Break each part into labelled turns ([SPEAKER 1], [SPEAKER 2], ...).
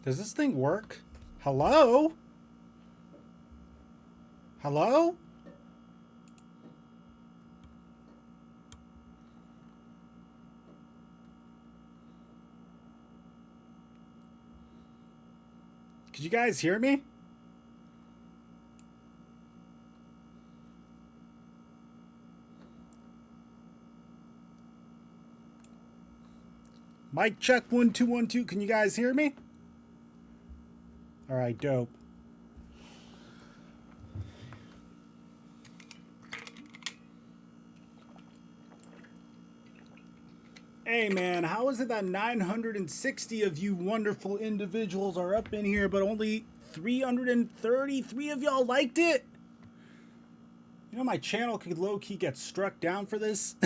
[SPEAKER 1] Does this thing work? Hello? Hello? Could you guys hear me? Mic check 1 2 1 2. Can you guys hear me? All right, dope. Hey man, how is it that 960 of you wonderful individuals are up in here, but only 333 of y'all liked it? You know my channel could low-key get struck down for this.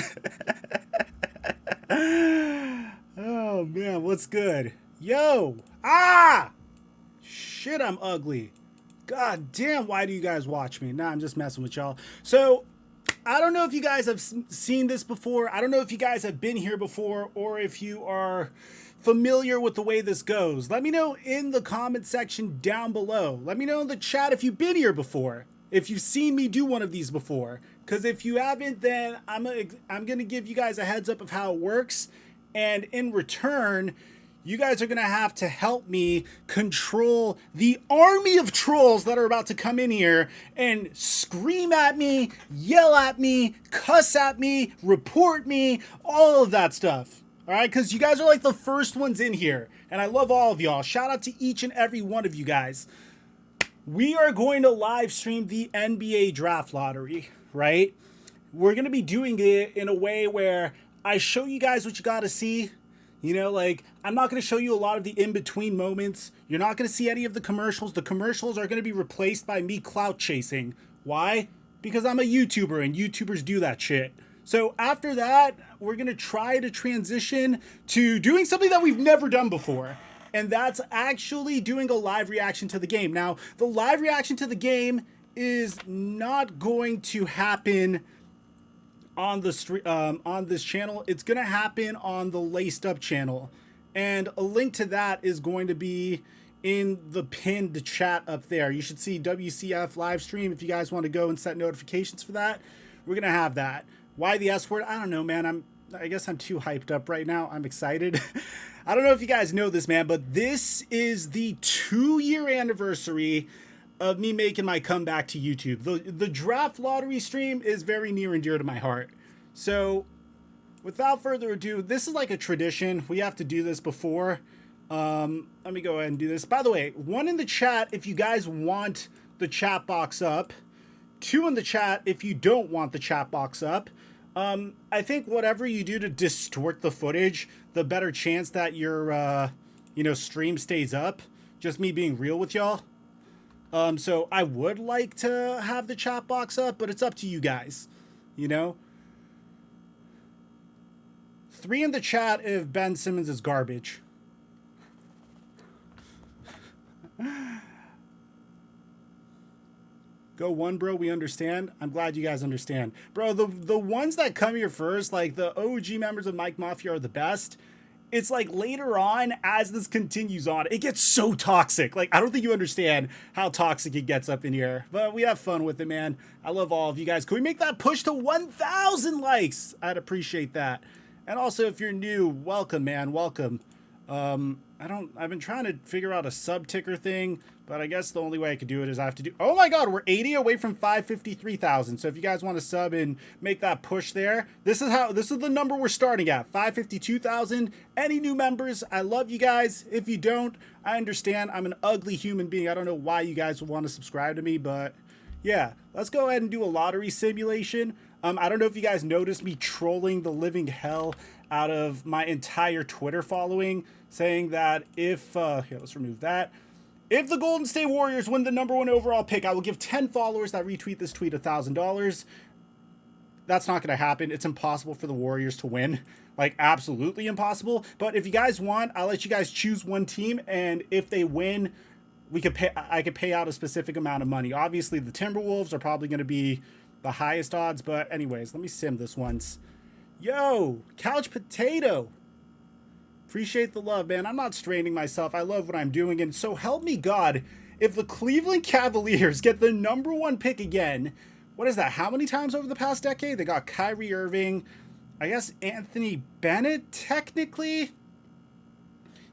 [SPEAKER 1] Oh man, what's good? Yo! Ah! Shit, I'm ugly. God damn, why do you guys watch me? Nah, I'm just messing with y'all. So, I don't know if you guys have seen this before. I don't know if you guys have been here before or if you are familiar with the way this goes. Let me know in the comment section down below. Let me know in the chat if you've been here before. If you've seen me do one of these before. Because if you haven't, then I'm going to give you guys a heads up of how it works. And in return, you guys are going to have to help me control the army of trolls that are about to come in here and scream at me, yell at me, cuss at me, report me, all of that stuff. All right, because you guys are like the first ones in here. And I love all of y'all. Shout out to each and every one of you guys. We are going to live stream the NBA draft lottery, right? We're going to be doing it in a way where I show you guys what you got to see. You know, like, I'm not going to show you a lot of the in-between moments. You're not going to see any of the commercials. The commercials are going to be replaced by me clout chasing. Why? Because I'm a YouTuber and YouTubers do that shit. So after that, we're going to try to transition to doing something that we've never done before. And that's actually doing a live reaction to the game. Now, the live reaction to the game is not going to happen on the on this channel. It's gonna happen on the Laced Up channel, and a link to that is going to be in the pinned chat up there. You should see WCF live stream if you guys want to go and set notifications for that. We're gonna have that. Why the S word? I don't know, man. I guess I'm too hyped up right now. I'm excited. I don't know if you guys know this, man, but this is the 2-year anniversary of me making my comeback to YouTube. The draft lottery stream is very near and dear to my heart. So without further ado, this is like a tradition. We have to do this before. Let me go ahead and do this. By the way, 1 in the chat if you guys want the chat box up. 2 in the chat if you don't want the chat box up. I think whatever you do to distort the footage, the better chance that your stream stays up. Just me being real with y'all. So I would like to have the chat box up, but it's up to you guys, you know? 3 in the chat if Ben Simmons is garbage. Go 1, bro. We understand. I'm glad you guys understand. Bro, the ones that come here first, like the OG members of Mike Mafia are the best. It's like later on, as this continues on, it gets so toxic. Like, I don't think you understand how toxic it gets up in here. But we have fun with it, man. I love all of you guys. Can we make that push to 1,000 likes? I'd appreciate that. And also, if you're new, welcome, man. Welcome. I've been trying to figure out a sub ticker thing, but I guess the only way I could do it is I have to do, oh my God, we're 80 away from 553,000. So if you guys want to sub and make that push there, this is the number we're starting at, 552,000. Any new members, I love you guys. If you don't, I understand. I'm an ugly human being. I don't know why you guys would want to subscribe to me, but yeah, let's go ahead and do a lottery simulation. I don't know if you guys noticed me trolling the living hell out of my entire Twitter following, saying that if, here, let's remove that. If the Golden State Warriors win the #1 overall pick, I will give 10 followers that retweet this tweet $1,000. That's not going to happen. It's impossible for the Warriors to win. Like, absolutely impossible. But if you guys want, I'll let you guys choose one team, and if they win, I could pay out a specific amount of money. Obviously, the Timberwolves are probably going to be the highest odds, but anyways, let me sim this once. Yo, Couch Potato. Appreciate the love, man. I'm not straining myself. I love what I'm doing. And so help me God, if the Cleveland Cavaliers get the #1 pick again, what is that? How many times over the past decade? They got Kyrie Irving, I guess Anthony Bennett, technically.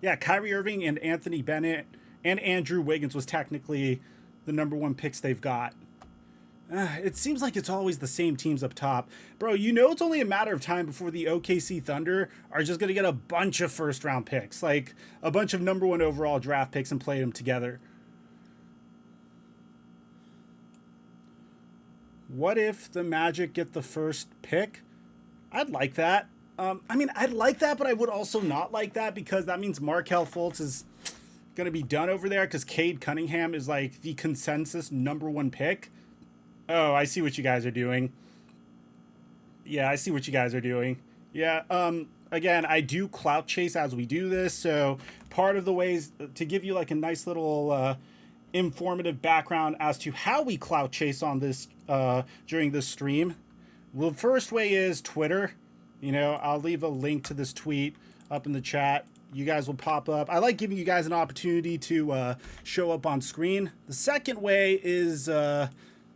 [SPEAKER 1] Yeah, Kyrie Irving and Anthony Bennett and Andrew Wiggins was technically the #1 picks they've got. It seems like it's always the same teams up top. Bro, you know it's only a matter of time before the OKC Thunder are just going to get a bunch of first-round picks. Like, a bunch of #1 overall draft picks and play them together. What if the Magic get the first pick? I'd like that. I mean, I'd like that, but I would also not like that because that means Markelle Fultz is going to be done over there because Cade Cunningham is like the consensus #1 pick. Oh, I see what you guys are doing. Yeah, I see what you guys are doing. Yeah, again, I do clout chase as we do this, so part of the ways to give you like a nice little informative background as to how we clout chase on this during this stream. Well, the first way is Twitter. You know, I'll leave a link to this tweet up in the chat. You guys will pop up. I like giving you guys an opportunity to show up on screen. The second way is...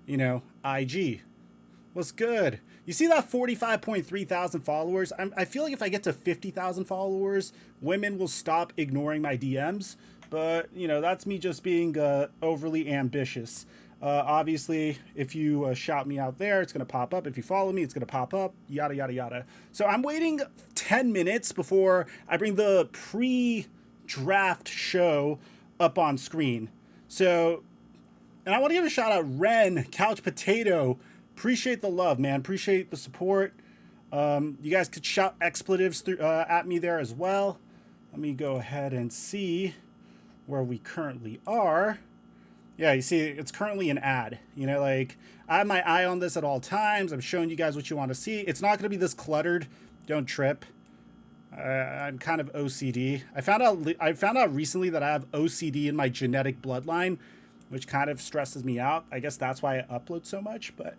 [SPEAKER 1] you know, IG. What's good? You see that 45.3 thousand followers? I feel like if I get to 50,000 followers, women will stop ignoring my DMs. But, you know, that's me just being overly ambitious. Obviously, if you shout me out there, it's going to pop up. If you follow me, it's going to pop up. Yada, yada, yada. So I'm waiting 10 minutes before I bring the pre-draft show up on screen. So... And I want to give a shout out, Ren, Couch Potato. Appreciate the love, man. Appreciate the support. You guys could shout expletives at me there as well. Let me go ahead and see where we currently are. Yeah, you see, it's currently an ad. You know, like, I have my eye on this at all times. I'm showing you guys what you want to see. It's not going to be this cluttered. Don't trip. I'm kind of OCD. I found out recently that I have OCD in my genetic bloodline, which kind of stresses me out. I guess that's why I upload so much, but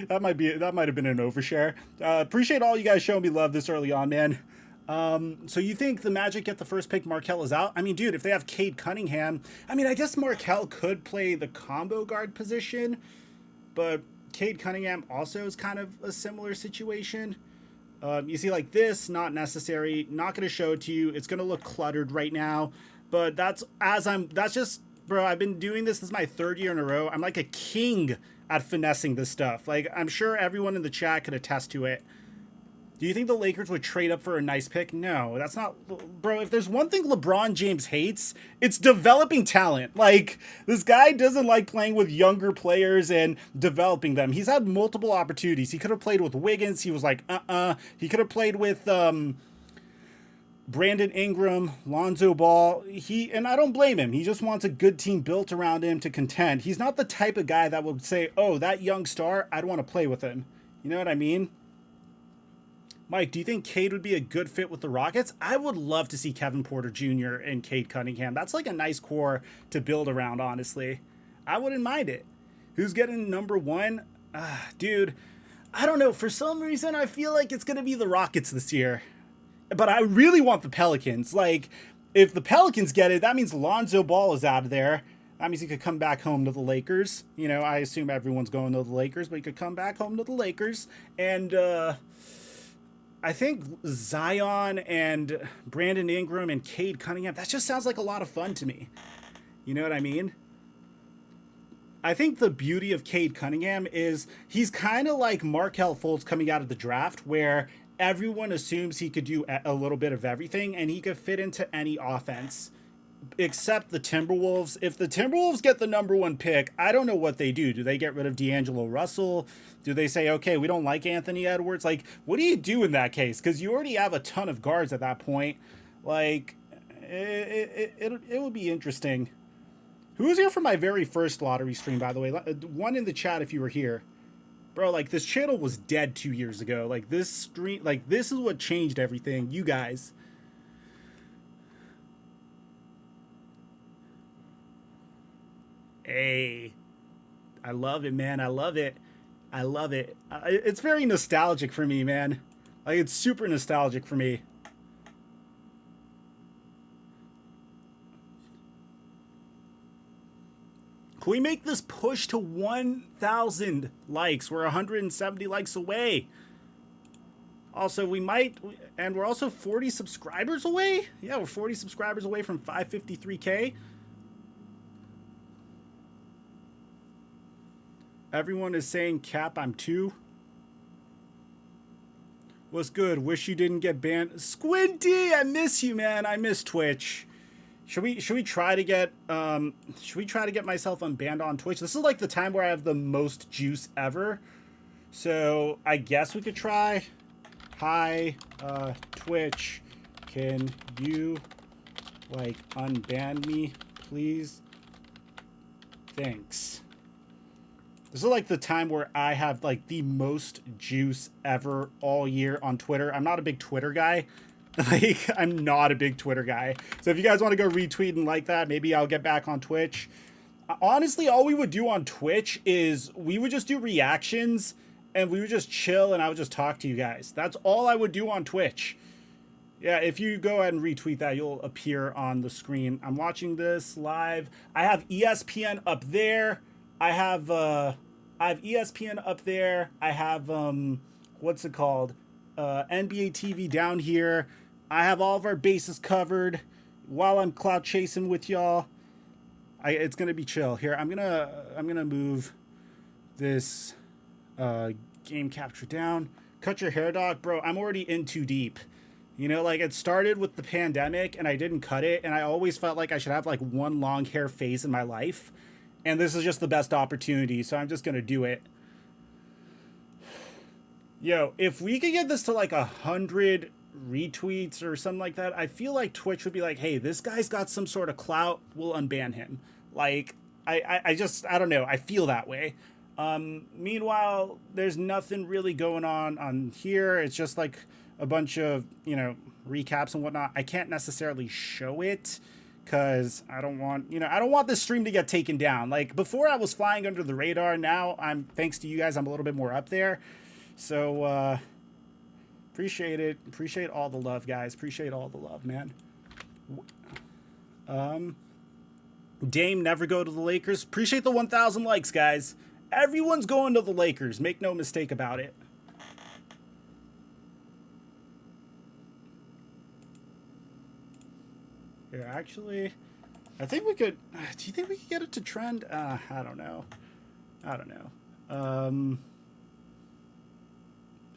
[SPEAKER 1] that might have been an overshare. Appreciate all you guys showing me love this early on, man. So you think the Magic get the first pick, Markelle is out? I mean, dude, if they have Cade Cunningham, I mean, I guess Markelle could play the combo guard position, but Cade Cunningham also is kind of a similar situation. You see, like this, not necessary, not going to show it to you. It's going to look cluttered right now, but that's just, bro, I've been doing this. This is my 3rd year in a row. I'm like a king at finessing this stuff. Like, I'm sure everyone in the chat could attest to it. Do you think the Lakers would trade up for a nice pick? No, that's not... Bro, if there's one thing LeBron James hates, it's developing talent. Like, this guy doesn't like playing with younger players and developing them. He's had multiple opportunities. He could have played with Wiggins. He was like, He could have played with Brandon Ingram, Lonzo Ball. And I don't blame him. He just wants a good team built around him to contend. He's not the type of guy that would say, oh, that young star, I'd want to play with him. You know what I mean? Mike, do you think Cade would be a good fit with the Rockets? I would love to see Kevin Porter Jr. and Cade Cunningham. That's like a nice core to build around, honestly. I wouldn't mind it. Who's getting #1? Dude, I don't know. For some reason, I feel like it's going to be the Rockets this year. But I really want the Pelicans. Like, if the Pelicans get it, that means Lonzo Ball is out of there. That means he could come back home to the Lakers. You know, I assume everyone's going to the Lakers, but he could come back home to the Lakers. And, I think Zion and Brandon Ingram and Cade Cunningham, that just sounds like a lot of fun to me. You know what I mean? I think the beauty of Cade Cunningham is he's kind of like Markelle Fultz coming out of the draft, where everyone assumes he could do a little bit of everything and he could fit into any offense. Except the Timberwolves. If the Timberwolves get the #1 pick, I don't know what they do. Do they get rid of D'Angelo Russell? Do they say, okay, we don't like Anthony Edwards? Like, what do you do in that case? Because you already have a ton of guards at that point. Like, it would be interesting. Who was here for my very first lottery stream, by the way? One in the chat if you were here. Bro, like, this channel was dead 2 years ago. Like, this stream, like, this is what changed everything. You guys. Hey, I love it, man. I love it. I love it. It's very nostalgic for me, man. Like, it's super nostalgic for me. Can we make this push to 1,000 likes? We're 170 likes away. Also, we might, and we're also 40 subscribers away. Yeah, we're 40 subscribers away from 553K. Everyone is saying, Cap, I'm 2. What's good? Wish you didn't get banned. Squinty, I miss you, man. I miss Twitch. Should we try to get myself unbanned on Twitch? This is like the time where I have the most juice ever. So I guess we could try. Hi, Twitch, can you like unban me, please? Thanks. This is like the time where I have like the most juice ever all year on Twitter. I'm not a big Twitter guy. Like, I'm not a big Twitter guy. So if you guys want to go retweet and like that, maybe I'll get back on Twitch. Honestly, all we would do on Twitch is we would just do reactions and we would just chill and I would just talk to you guys. That's all I would do on Twitch. Yeah, if you go ahead and retweet that, you'll appear on the screen. I'm watching this live. I have ESPN up there. I have ESPN up there. I have what's it called? NBA TV down here. I have all of our bases covered while I'm cloud chasing with y'all. It's gonna be chill. Here, I'm gonna move this game capture down. Cut your hair, dog, bro. I'm already in too deep. You know, like it started with the pandemic and I didn't cut it, and I always felt like I should have like one long hair phase in my life, and this is just the best opportunity, so I'm just gonna do it. Yo, if we could get this to like 100 retweets or something like that, I feel like Twitch would be like, hey, this guy's got some sort of clout, we'll unban him. Like, I don't know, I feel that way. Meanwhile, there's nothing really going on here. It's just like a bunch of, you know, recaps and whatnot. I can't necessarily show it because I don't want this stream to get taken down. Like, before I was flying under the radar. Now thanks to you guys, I'm a little bit more up there. So, appreciate it. Appreciate all the love, guys. Appreciate all the love, man. Dame never go to the Lakers. Appreciate the 1,000 likes, guys. Everyone's going to the Lakers. Make no mistake about it. Here, actually, I think we could. Do you think we could get it to trend? I don't know. I don't know.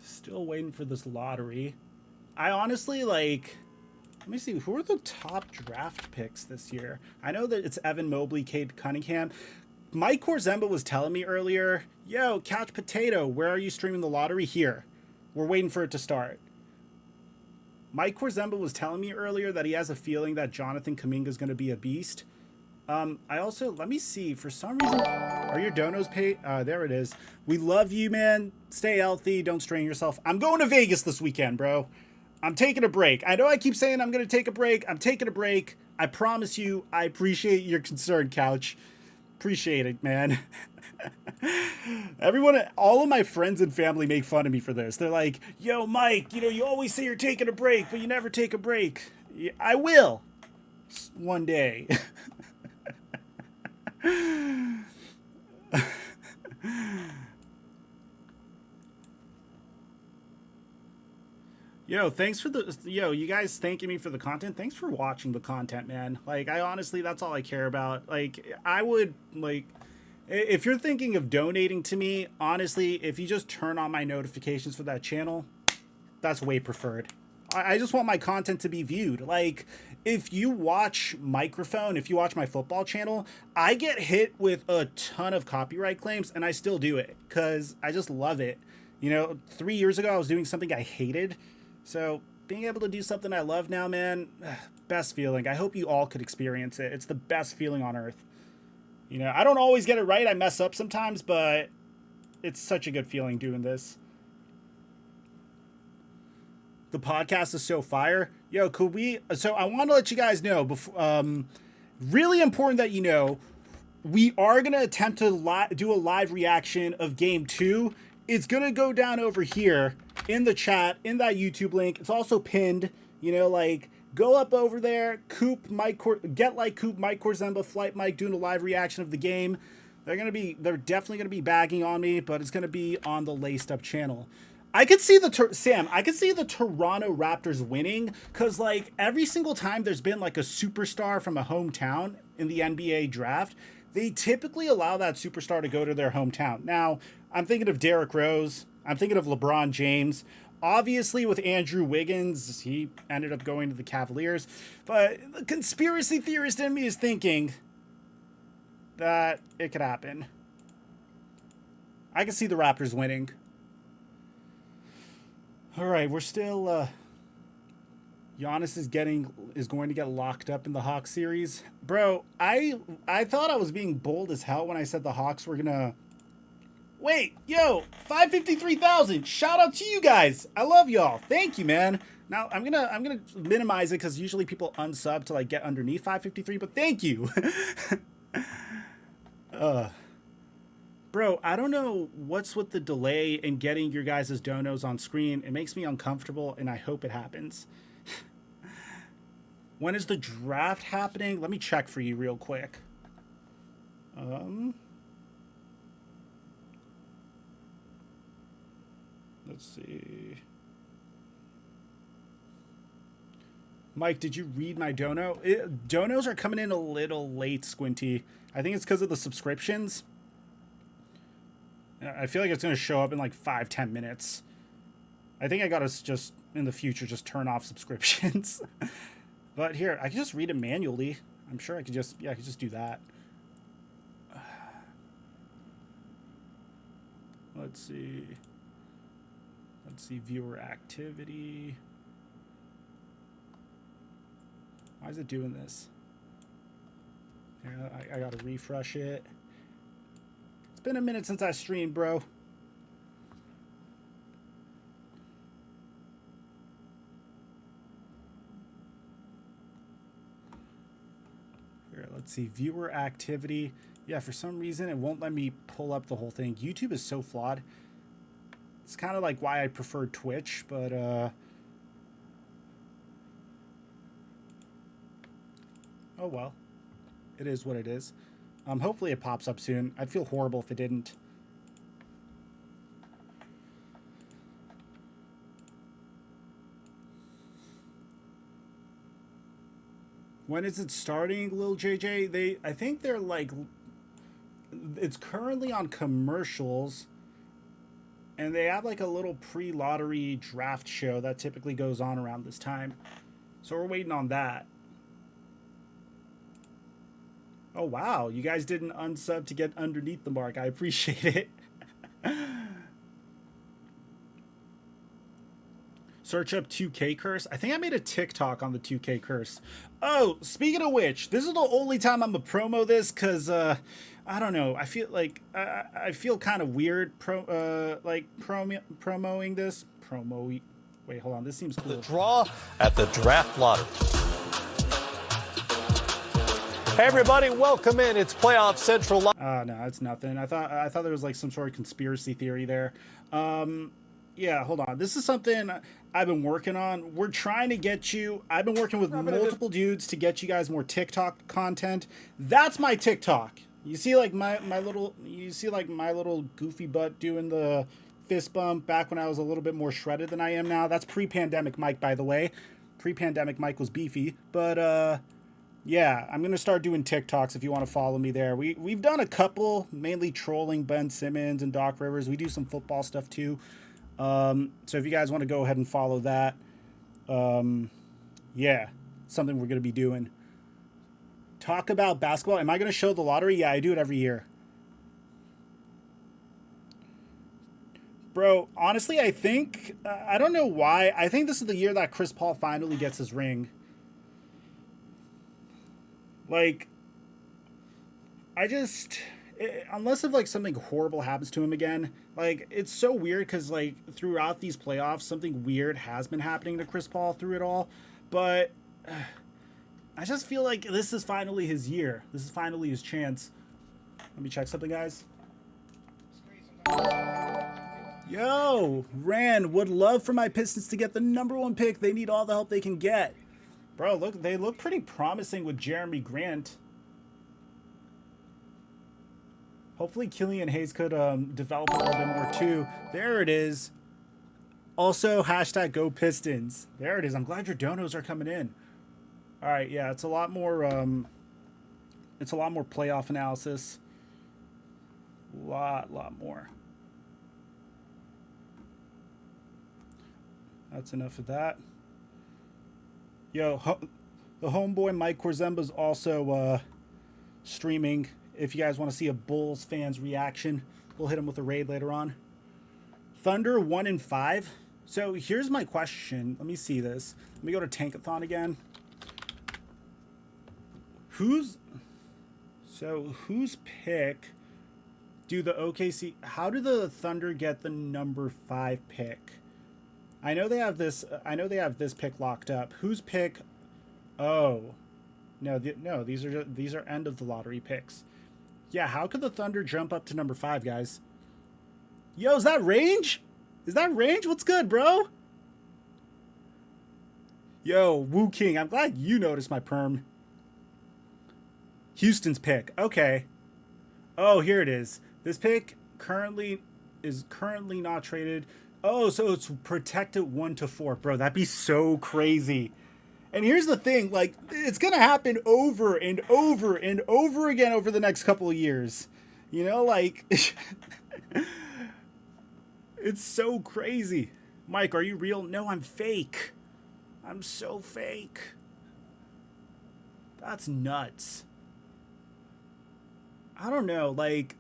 [SPEAKER 1] Still waiting for this lottery. I honestly, like, let me see, who are the top draft picks this year? I know that it's Evan Mobley, Cade Cunningham. Mike Korzemba was telling me earlier, yo, Couch Potato, where are you streaming the lottery? Here. We're waiting for it to start. Mike Korzemba was telling me earlier that he has a feeling that Jonathan Kuminga is going to be a beast. I also, let me see, for some reason, are your donos paid? There it is. We love you, man. Stay healthy. Don't strain yourself. I'm going to Vegas this weekend, bro. I'm taking a break. I know I keep saying I'm going to take a break. I'm taking a break. I promise you, I appreciate your concern, Couch. Appreciate it, man. Everyone, all of my friends and family make fun of me for this. They're like, yo, Mike, you know, you always say you're taking a break, but you never take a break. I will. One day. Yo, thanks for you guys thanking me for the content. Thanks for watching the content, man. Like, I honestly, that's all I care about. Like, I would, like, if you're thinking of donating to me, honestly, if you just turn on my notifications for that channel, that's way preferred. I just want my content to be viewed. Like, if you watch Microphone, if you watch my football channel, I get hit with a ton of copyright claims, and I still do it because I just love it. You know, 3 years ago, I was doing something I hated. So being able to do something I love now, man, best feeling. I hope you all could experience it. It's the best feeling on earth. You know, I don't always get it right. I mess up sometimes, but it's such a good feeling doing this. The podcast is so fire. Yo, could we... So I want to let you guys know, before, really important that you know, we are going to attempt to do a live reaction of game 2. It's going to go down over here in the chat, in that YouTube link. It's also pinned, you know, like, go up over there, Coop, Mike, get like Coop, Mike Korzemba, Flight Mike doing a live reaction of the game. They're definitely going to be bagging on me, but it's going to be on the Laced Up channel. I could see Sam, I could see the Toronto Raptors winning, because, like, every single time there's been, like, a superstar from a hometown in the NBA draft, they typically allow that superstar to go to their hometown. Now, I'm thinking of Derrick Rose. I'm thinking of LeBron James. Obviously, with Andrew Wiggins, he ended up going to the Cavaliers. But the conspiracy theorist in me is thinking that it could happen. I can see the Raptors winning. All right, we're still... Giannis is going to get locked up in the Hawks series. Bro, I thought I was being bold as hell when I said the Hawks were gonna... Wait, yo, 553,000. Shout out to you guys. I love y'all. Thank you, man. Now I'm gonna minimize it because usually people unsub to like get underneath 553, but thank you. Bro, I don't know what's with the delay in getting your guys' donos on screen. It makes me uncomfortable, and I hope it happens. When is the draft happening? Let me check for you real quick. Let's see. Mike, did you read my dono? Donos are coming in a little late, Squinty. I think it's because of the subscriptions. I feel like it's going to show up in like 5-10 minutes. I think I got to just, in the future, just turn off subscriptions. But here, I can just read it manually. I'm sure I could just, I could just do that. Let's see. Let's see, viewer activity. Why is it doing this? Yeah, I gotta refresh it. It's been a minute since I streamed, bro. Here, let's see, viewer activity. Yeah, for some reason, it won't let me pull up the whole thing. YouTube is so flawed. It's kind of like why I prefer Twitch, but oh well. It is what it is. Hopefully it pops up soon. I'd feel horrible if it didn't. When is it starting, Lil JJ? I think they're like, it's currently on commercials. And they have like a little pre-lottery draft show that typically goes on around this time. So we're waiting on that. Oh, wow. You guys didn't unsub to get underneath the mark. I appreciate it. Search up 2K curse. I think I made a TikTok on the 2K curse. Oh, speaking of which, this is the only time I'm going to promo this because... I don't know. I feel like I feel kind of weird promoing this. Wait, hold on. This seems cool.
[SPEAKER 2] The draw at the draft lottery. Hey everybody, welcome in. It's Playoff Central.
[SPEAKER 1] No, it's nothing. I thought there was like some sort of conspiracy theory there. Yeah, hold on. This is something I've been working on. We're trying to get you. I've been working with multiple dudes to get you guys more TikTok content. That's my TikTok. You see like my little goofy butt doing the fist bump back when I was a little bit more shredded than I am now. That's pre-pandemic Mike, by the way. Pre-pandemic Mike was beefy, but yeah, I'm gonna start doing TikToks if you want to follow me there. We've done a couple, mainly trolling Ben Simmons and Doc Rivers. We do some football stuff too. So if you guys want to go ahead and follow that, yeah, something we're gonna be doing. Talk about basketball. Am I going to show the lottery? Yeah, I do it every year. Bro, honestly, I think... I don't know why. I think this is the year that Chris Paul finally gets his ring. Like, I just... unless if, like, something horrible happens to him again. Like, it's so weird because, like, throughout these playoffs, something weird has been happening to Chris Paul through it all. But... I just feel like this is finally his year. This is finally his chance. Let me check something, guys. Yo, Ran, would love for my Pistons to get the #1 pick. They need all the help they can get. Bro, look, they look pretty promising with Jeremy Grant. Hopefully Killian Hayes could develop a little bit more too. There it is. Also, hashtag Go Pistons. There it is. I'm glad your donos are coming in. All right, yeah, it's a lot more playoff analysis. Lot more. That's enough of that. Yo, the homeboy Mike Corzemba's also streaming. If you guys want to see a Bulls fan's reaction, we'll hit him with a raid later on. Thunder 1-5. So here's my question. Let me see this. Let me go to Tankathon again. Whose pick do the OKC? How do the Thunder get the #5 pick? I know they have this. I know they have this pick locked up. Whose pick? Oh, no, these are end of the lottery picks. Yeah, how could the Thunder jump up to #5, guys? Yo, is that range? Is that range? What's good, bro? Yo, Wu King, I'm glad you noticed my perm. Houston's pick. Okay. Oh, here it is. This pick is currently not traded. Oh, so it's protected 1-4. Bro, that'd be so crazy. And here's the thing, like, it's going to happen over and over and over again over the next couple of years. You know, like, it's so crazy. Mike, are you real? No, I'm fake. I'm so fake. That's nuts. I don't know, like,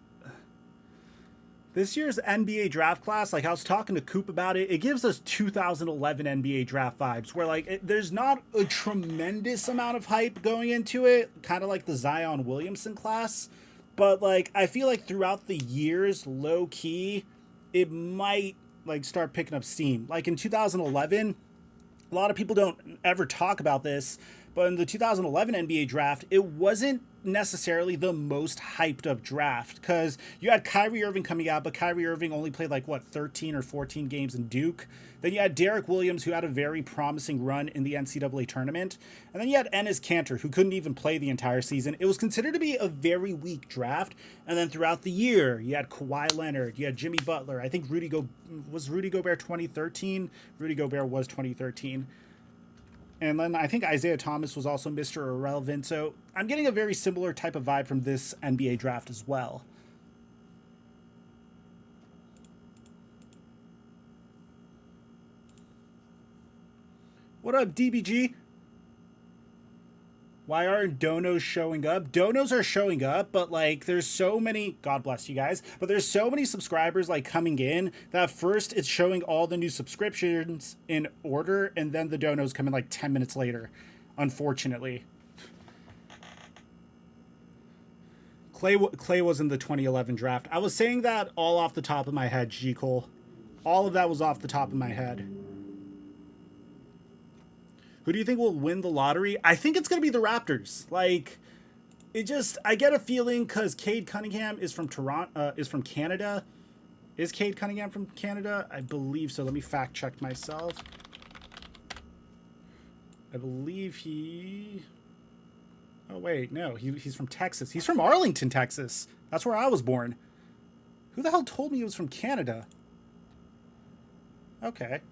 [SPEAKER 1] this year's NBA draft class, like I was talking to Coop about it, it gives us 2011 NBA draft vibes where like there's not a tremendous amount of hype going into it, kind of like the Zion Williamson class, but like I feel like throughout the years, low key, it might like start picking up steam. Like in 2011, a lot of people don't ever talk about this, but in the 2011 NBA draft, it wasn't necessarily the most hyped up draft because you had Kyrie Irving coming out, but Kyrie Irving only played like 13 or 14 games in Duke. Then you had Derek Williams, who had a very promising run in the NCAA tournament, and then you had Enes Kanter, who couldn't even play the entire season. It was considered to be a very weak draft. And then throughout the year, you had Kawhi Leonard, you had Jimmy Butler. I think Rudy Gobert 2013. Rudy Gobert was 2013. And then I think Isaiah Thomas was also Mr. Irrelevant. So I'm getting a very similar type of vibe from this NBA draft as well. What up, DBG? Why aren't donos showing up? Donos are showing up, but like there's so many, God bless you guys, but there's so many subscribers like coming in that first it's showing all the new subscriptions in order and then the donos come in like 10 minutes later, unfortunately. Clay was in the 2011 draft. I was saying that all off the top of my head, G. Cole. All of that was off the top of my head. Who do you think will win the lottery? I think it's going to be the Raptors. Like, I get a feeling because Cade Cunningham is from Canada. Is Cade Cunningham from Canada? I believe so. Let me fact check myself. I believe he... Oh, wait, no. He's from Texas. He's from Arlington, Texas. That's where I was born. Who the hell told me he was from Canada? Okay.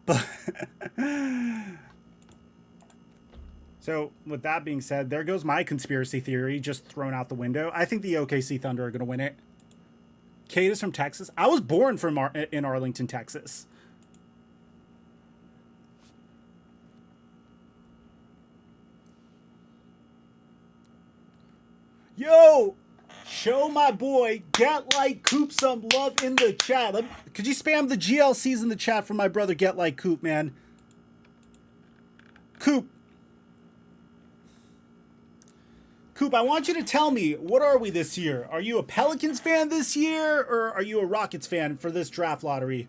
[SPEAKER 1] But so with that being said, there goes my conspiracy theory just thrown out the window. I think the OKC Thunder are going to win it. Cade is from Texas. I was born in Arlington, Texas. Yo, show my boy Get Like Coop some love in the chat. Could you spam the GLCs in the chat for my brother Get Like Coop, man? Coop, I want you to tell me, what are we this year? Are you a Pelicans fan this year, or are you a Rockets fan for this draft lottery?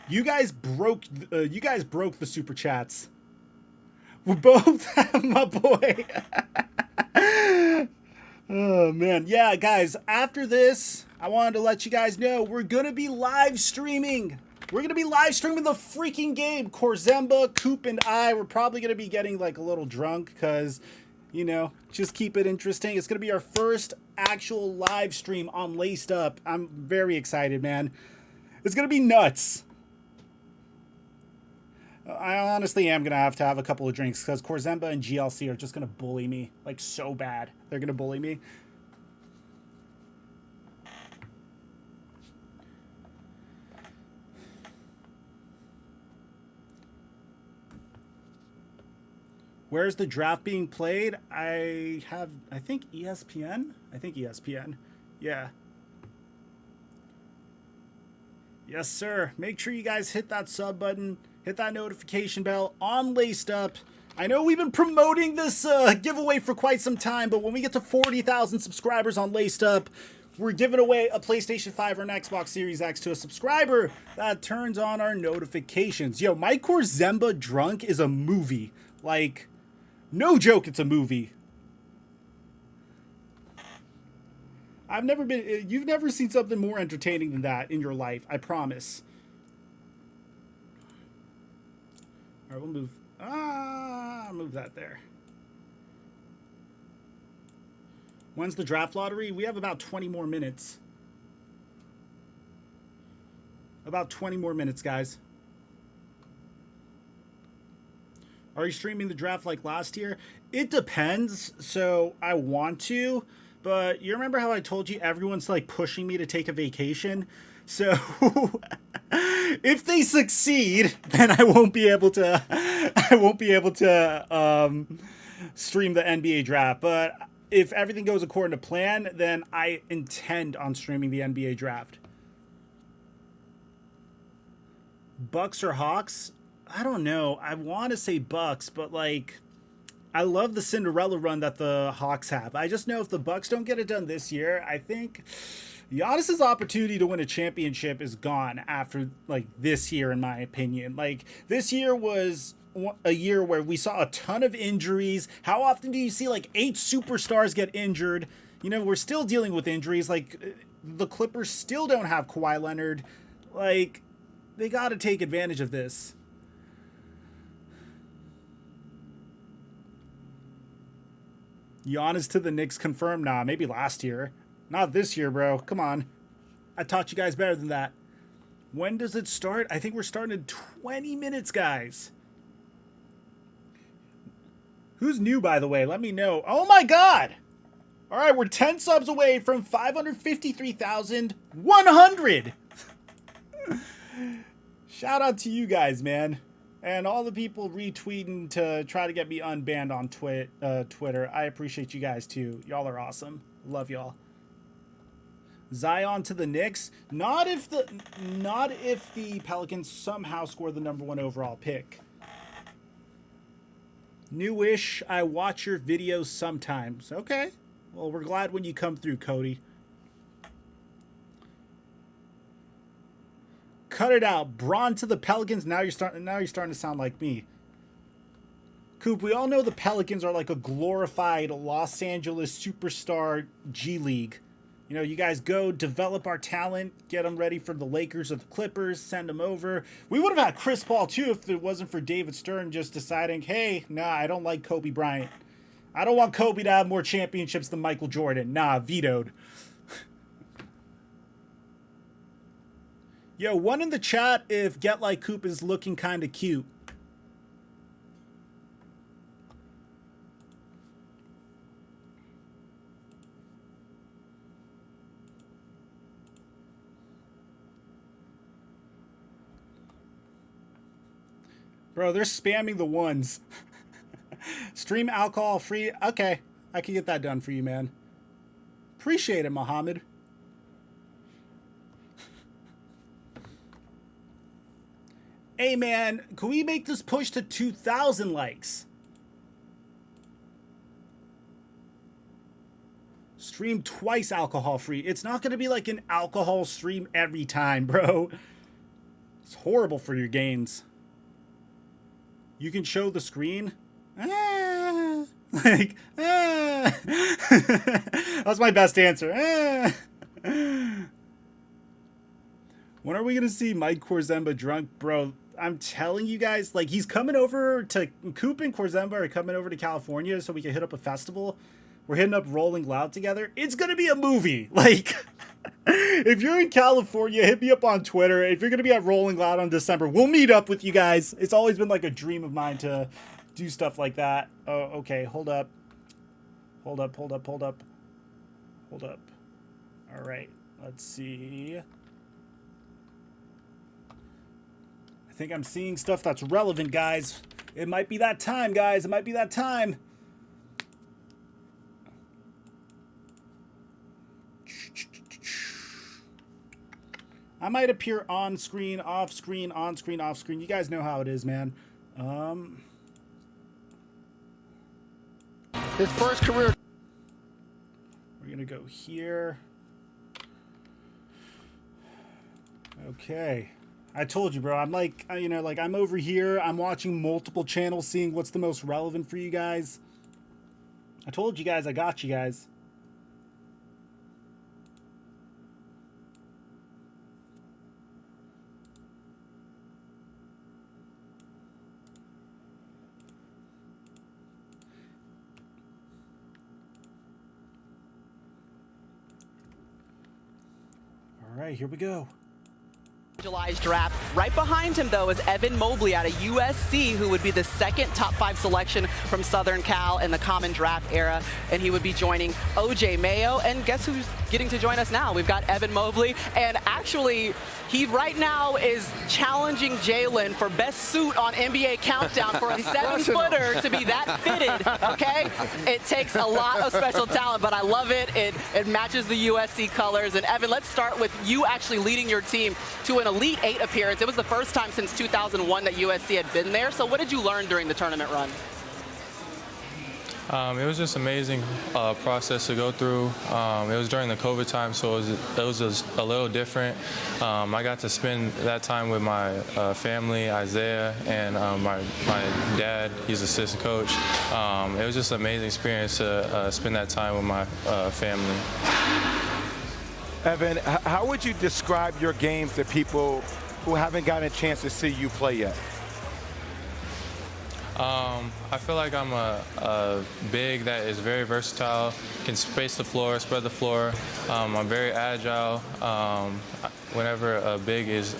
[SPEAKER 1] You guys broke the super chats. We both have my boy. Oh, man. Yeah, guys, after this, I wanted to let you guys know we're going to be live streaming. We're going to be live streaming the freaking game. Korzemba, Coop, and I, we're probably going to be getting like a little drunk because, you know, just keep it interesting. It's going to be our first actual live stream on Laced Up. I'm very excited, man. It's going to be nuts. I honestly am going to have a couple of drinks because Korzemba and GLC are just going to bully me, like, so bad. They're going to bully me. Where's the draft being played? I think ESPN? I think ESPN. Yeah. Yes, sir. Make sure you guys hit that sub button. Hit that notification bell on Laced Up. I know we've been promoting this giveaway for quite some time, but when we get to 40,000 subscribers on Laced Up, we're giving away a PlayStation 5 or an Xbox Series X to a subscriber that turns on our notifications. Yo, my Korzemba drunk is a movie. Like, no joke, it's a movie. You've never seen something more entertaining than that in your life, I promise. All right, we'll move that there. When's the draft lottery? We have about 20 more minutes. About 20 more minutes, guys. Are you streaming the draft like last year? It depends. So I want to, but you remember how I told you everyone's like pushing me to take a vacation? So if they succeed, then I won't be able to stream the NBA draft. But if everything goes according to plan, then I intend on streaming the NBA draft. Bucks or Hawks? I don't know. I want to say Bucks, but like, I love the Cinderella run that the Hawks have. I just know if the Bucks don't get it done this year, I think Giannis's opportunity to win a championship is gone after like this year, in my opinion. Like, this year was a year where we saw a ton of injuries. How often do you see like 8 superstars get injured? You know, we're still dealing with injuries. Like, the Clippers still don't have Kawhi Leonard. Like, they got to take advantage of this. Giannis to the Knicks confirmed? Nah, maybe last year. Not this year, bro. Come on. I taught you guys better than that. When does it start? I think we're starting in 20 minutes, guys. Who's new, by the way? Let me know. Oh, my God. All right, we're 10 subs away from 553,100. Shout out to you guys, man. And all the people retweeting to try to get me unbanned on Twitter. I appreciate you guys, too. Y'all are awesome. Love y'all. Zion to the Knicks. Not if the Pelicans somehow score the #1 overall pick. Newish. I watch your videos sometimes. Okay. Well, we're glad when you come through, Cody. Cut it out. Braun to the Pelicans. Now you're starting to sound like me. Coop, we all know the Pelicans are like a glorified Los Angeles superstar G League. You know, you guys go develop our talent, get them ready for the Lakers or the Clippers, send them over. We would have had Chris Paul too if it wasn't for David Stern just deciding, hey, nah, I don't like Kobe Bryant. I don't want Kobe to have more championships than Michael Jordan. Nah, vetoed. Yo, one in the chat if Get Like Coop is looking kind of cute. Bro, they're spamming the ones. Stream alcohol free. Okay, I can get that done for you, man. Appreciate it, Mohammed. Hey, man, can we make this push to 2,000 likes? Stream twice alcohol free. It's not going to be like an alcohol stream every time, bro. It's horrible for your gains. You can show the screen. Like, That's my best answer. When are we gonna see Mike Korzemba drunk, bro? I'm telling you guys, like, he's coming over to Coop and Korzemba are coming over to California so we can hit up a festival. We're hitting up Rolling Loud together. It's gonna be a movie. Like, if you're in California, hit me up on Twitter. If you're gonna be at Rolling Loud on December, we'll meet up with you guys. It's always been like a dream of mine to do stuff like that. Oh, okay, hold up. Hold up. All right, let's see. I think I'm seeing stuff that's relevant, guys. It might be that time, guys. It might be that time. I might appear on screen, off screen, on screen, off screen. You guys know how it is, man.
[SPEAKER 3] His first career.
[SPEAKER 1] We're gonna go here. Okay. I told you, bro. I'm like, you know, like I'm over here. I'm watching multiple channels, seeing what's the most relevant for you guys. I told you guys, I got you guys. All right, here we go.
[SPEAKER 4] Draft. Right behind him, though, is Evan Mobley out of USC, who would be the second top 5 selection from Southern Cal in the common draft era, and he would be joining OJ Mayo. And guess who's getting to join us now? We've got Evan Mobley, and actually, he right now is challenging Jalen for best suit on NBA Countdown for a 7-footer to be that fitted, okay? It takes a lot of special talent, but I love it. It matches the USC colors. And Evan, let's start with you actually leading your team to an Elite 8 appearance. It was the first time since 2001 that USC had been there. So what did you learn during the tournament run?
[SPEAKER 5] It was just amazing process to go through. It was during the COVID time, so it was a little different. I got to spend that time with my family, Isaiah, and my dad. He's assistant coach. It was just an amazing experience to spend that time with my family.
[SPEAKER 3] Evan, how would you describe your game to people who haven't gotten a chance to see you play yet?
[SPEAKER 5] I feel like I'm a big that is very versatile, can space the floor, spread the floor. I'm very agile. Whenever a big is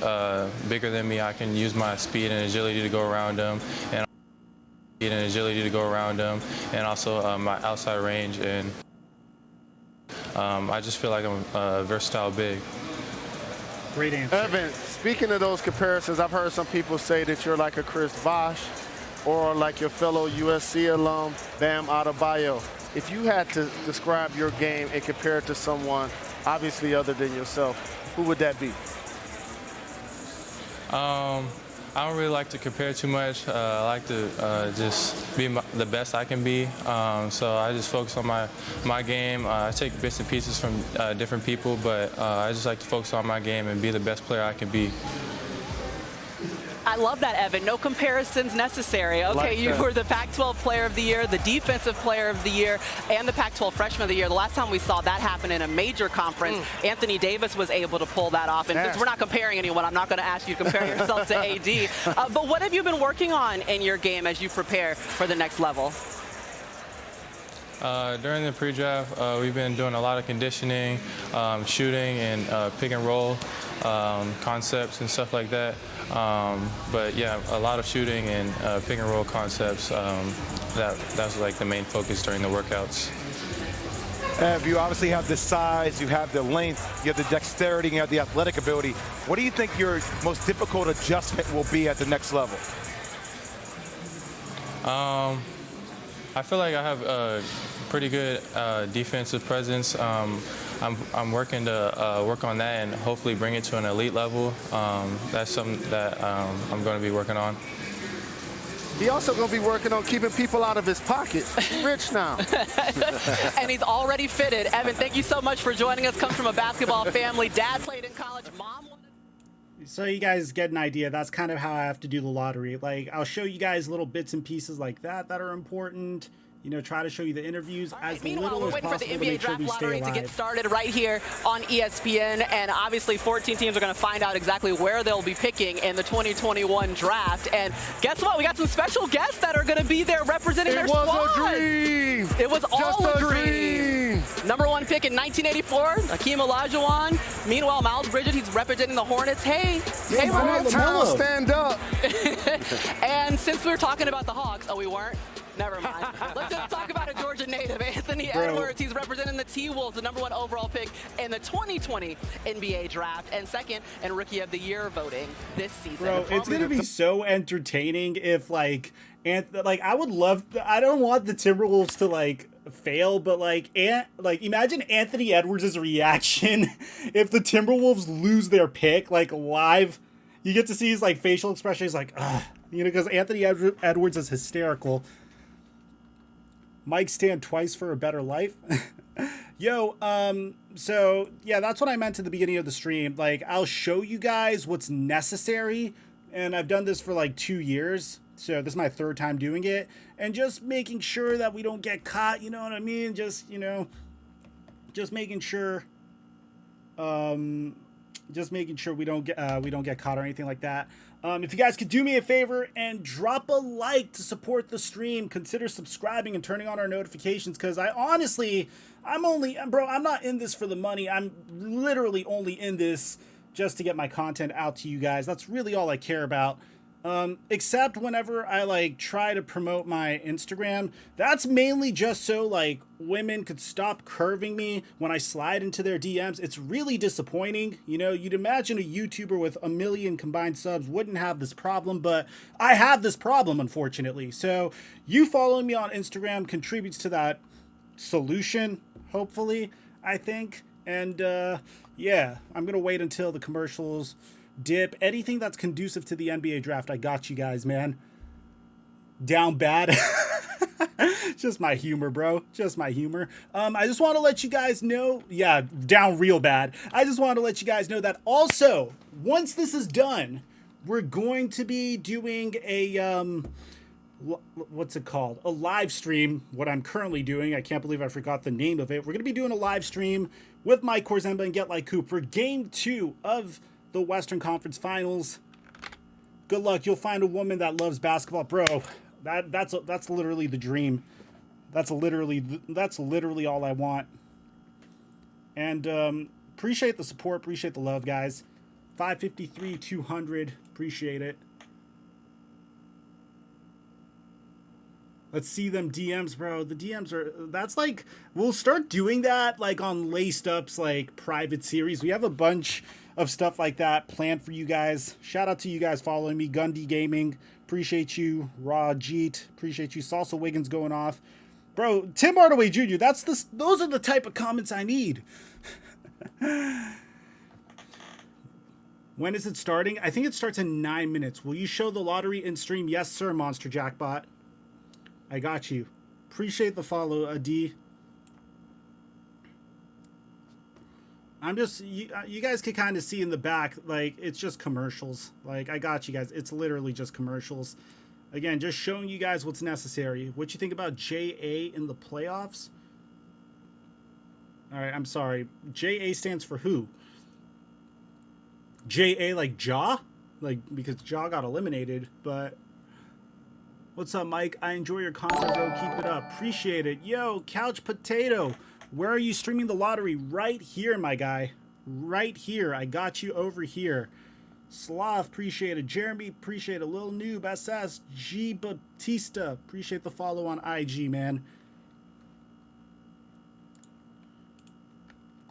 [SPEAKER 5] bigger than me, I can use my speed and agility to go around them, and also my outside range. And I just feel like I'm a versatile big.
[SPEAKER 1] Great answer.
[SPEAKER 3] Evan, speaking of those comparisons, I've heard some people say that you're like a Chris Bosh or like your fellow USC alum, Bam Adebayo. If you had to describe your game and compare it to someone, obviously other than yourself, who would that be?
[SPEAKER 5] I don't really like to compare too much. I like to just be the best I can be. So I just focus on my game. I take bits and pieces from different people, but I just like to focus on my game and be the best player I can be.
[SPEAKER 4] I love that, Evan. No comparisons necessary. Okay, you were the Pac-12 Player of the Year, the Defensive Player of the Year, and the Pac-12 Freshman of the Year. The last time we saw that happen in a major conference, Anthony Davis was able to pull that off. And since we're not comparing anyone, I'm not going to ask you to compare yourself to AD. But what have you been working on in your game as you prepare for the next level?
[SPEAKER 5] During the pre-draft, we've been doing a lot of conditioning, shooting, and pick and roll concepts and stuff like that. But yeah, a lot of shooting and pick and roll concepts. That's like the main focus during the workouts.
[SPEAKER 3] Ev, you obviously have the size, you have the length, you have the dexterity, you have the athletic ability. What do you think your most difficult adjustment will be at the next level?
[SPEAKER 5] I feel like I have a pretty good defensive presence. I'm working to work on that and hopefully bring it to an elite level. That's something that I'm going to be working on.
[SPEAKER 3] He's also going to be working on keeping people out of his pocket. He's rich now.
[SPEAKER 4] And he's already fitted. Evan, thank you so much for joining us. Comes from a basketball family. Dad played in college. Mom wanted...
[SPEAKER 1] So you guys get an idea. That's kind of how I have to do the lottery. Like, I'll show you guys little bits and pieces like that that are important. You know, try to show you the interviews as
[SPEAKER 4] Meanwhile,
[SPEAKER 1] little
[SPEAKER 4] we're
[SPEAKER 1] as
[SPEAKER 4] waiting for the
[SPEAKER 1] possible to
[SPEAKER 4] NBA
[SPEAKER 1] make sure
[SPEAKER 4] draft
[SPEAKER 1] we stay
[SPEAKER 4] lottery to get
[SPEAKER 1] alive.
[SPEAKER 4] started right here on ESPN. And obviously, 14 teams are going to find out exactly where they'll be picking in the 2021 draft. And guess what? We got some special guests that are going to be there representing their squads.
[SPEAKER 3] It was a dream.
[SPEAKER 4] It was all
[SPEAKER 3] Just
[SPEAKER 4] a dream. Number 1 pick in 1984, Hakeem Olajuwon. Meanwhile, Miles Bridges, he's representing the Hornets. Hey,
[SPEAKER 3] One town, stand up.
[SPEAKER 4] And since we were talking about the Hawks, oh, we weren't? Never mind. Let's just talk about a Georgia native, Anthony Edwards. He's representing the T-Wolves, the number 1 overall pick in the 2020 NBA draft, and second in Rookie of the Year voting this season.
[SPEAKER 1] Bro, it's gonna be so entertaining if I would love. I don't want the Timberwolves to like fail, but like imagine Anthony Edwards' reaction if the Timberwolves lose their pick like live. You get to see his like facial expression. He's like, ugh, you know, because Anthony Edwards is hysterical. Mike stand twice for a better life. Yo, so yeah, that's what I meant at the beginning of the stream. Like, I'll show you guys what's necessary, and I've done this for like 2 years, so this is my 3rd time doing it, and just making sure that we don't get caught, you know what I mean? Just, you know, just making sure, we don't get caught or anything like that. If you guys could do me a favor and drop a like to support the stream, consider subscribing and turning on our notifications, because I'm not in this for the money. I'm literally only in this just to get my content out to you guys. That's really all I care about. Except whenever I like try to promote my Instagram, that's mainly just so like women could stop curving me when I slide into their DMs. It's really disappointing. You know, you'd imagine a YouTuber with 1 million combined subs wouldn't have this problem, but I have this problem, unfortunately. So you following me on Instagram contributes to that solution, hopefully, I think. And yeah, I'm gonna wait until the commercials dip. Anything that's conducive to the NBA draft, I got you guys, man. Down bad. Just my humor, bro. Just my humor. I just want to let you guys know, yeah, down real bad. I just want to let you guys know that also, once this is done, we're going to be doing a what's it called? A live stream. What I'm currently doing, I can't believe I forgot the name of it. We're going to be doing a live stream with Mike Korzemba and Get Like Coop for Game 2 of the Western Conference Finals. Good luck. You'll find a woman that loves basketball, bro. That's literally the dream. That's literally all I want. And appreciate the support, appreciate the love, guys. 553 200, appreciate it. Let's see them DMs, bro. The DMs are, that's like, we'll start doing that like on Laced Up's like private series. We have a bunch of stuff like that planned for you guys. Shout out to you guys following me. Gundy Gaming, appreciate you. Raw Jeet, appreciate you. Salsa Wiggins going off. Bro, Tim Hardaway Jr., those are the type of comments I need. When is it starting? I think it starts in 9 minutes. Will you show the lottery in stream? Yes, sir, Monster Jackbot. I got you. Appreciate the follow, Adi. I'm just, you guys can kind of see in the back, like, it's just commercials. Like, I got you guys. It's literally just commercials. Again, just showing you guys what's necessary. What you think about JA in the playoffs? All right, I'm sorry. JA stands for who? JA like Jaw? Like, because Jaw got eliminated, but... What's up, Mike? I enjoy your content, bro. Keep it up. Appreciate it. Yo, Couch Potato. Where are you streaming the lottery? Right here, my guy. Right here. I got you over here. Sloth, appreciate it. Jeremy, appreciate it. Lil Noob, SS, G Batista. Appreciate the follow on IG, man.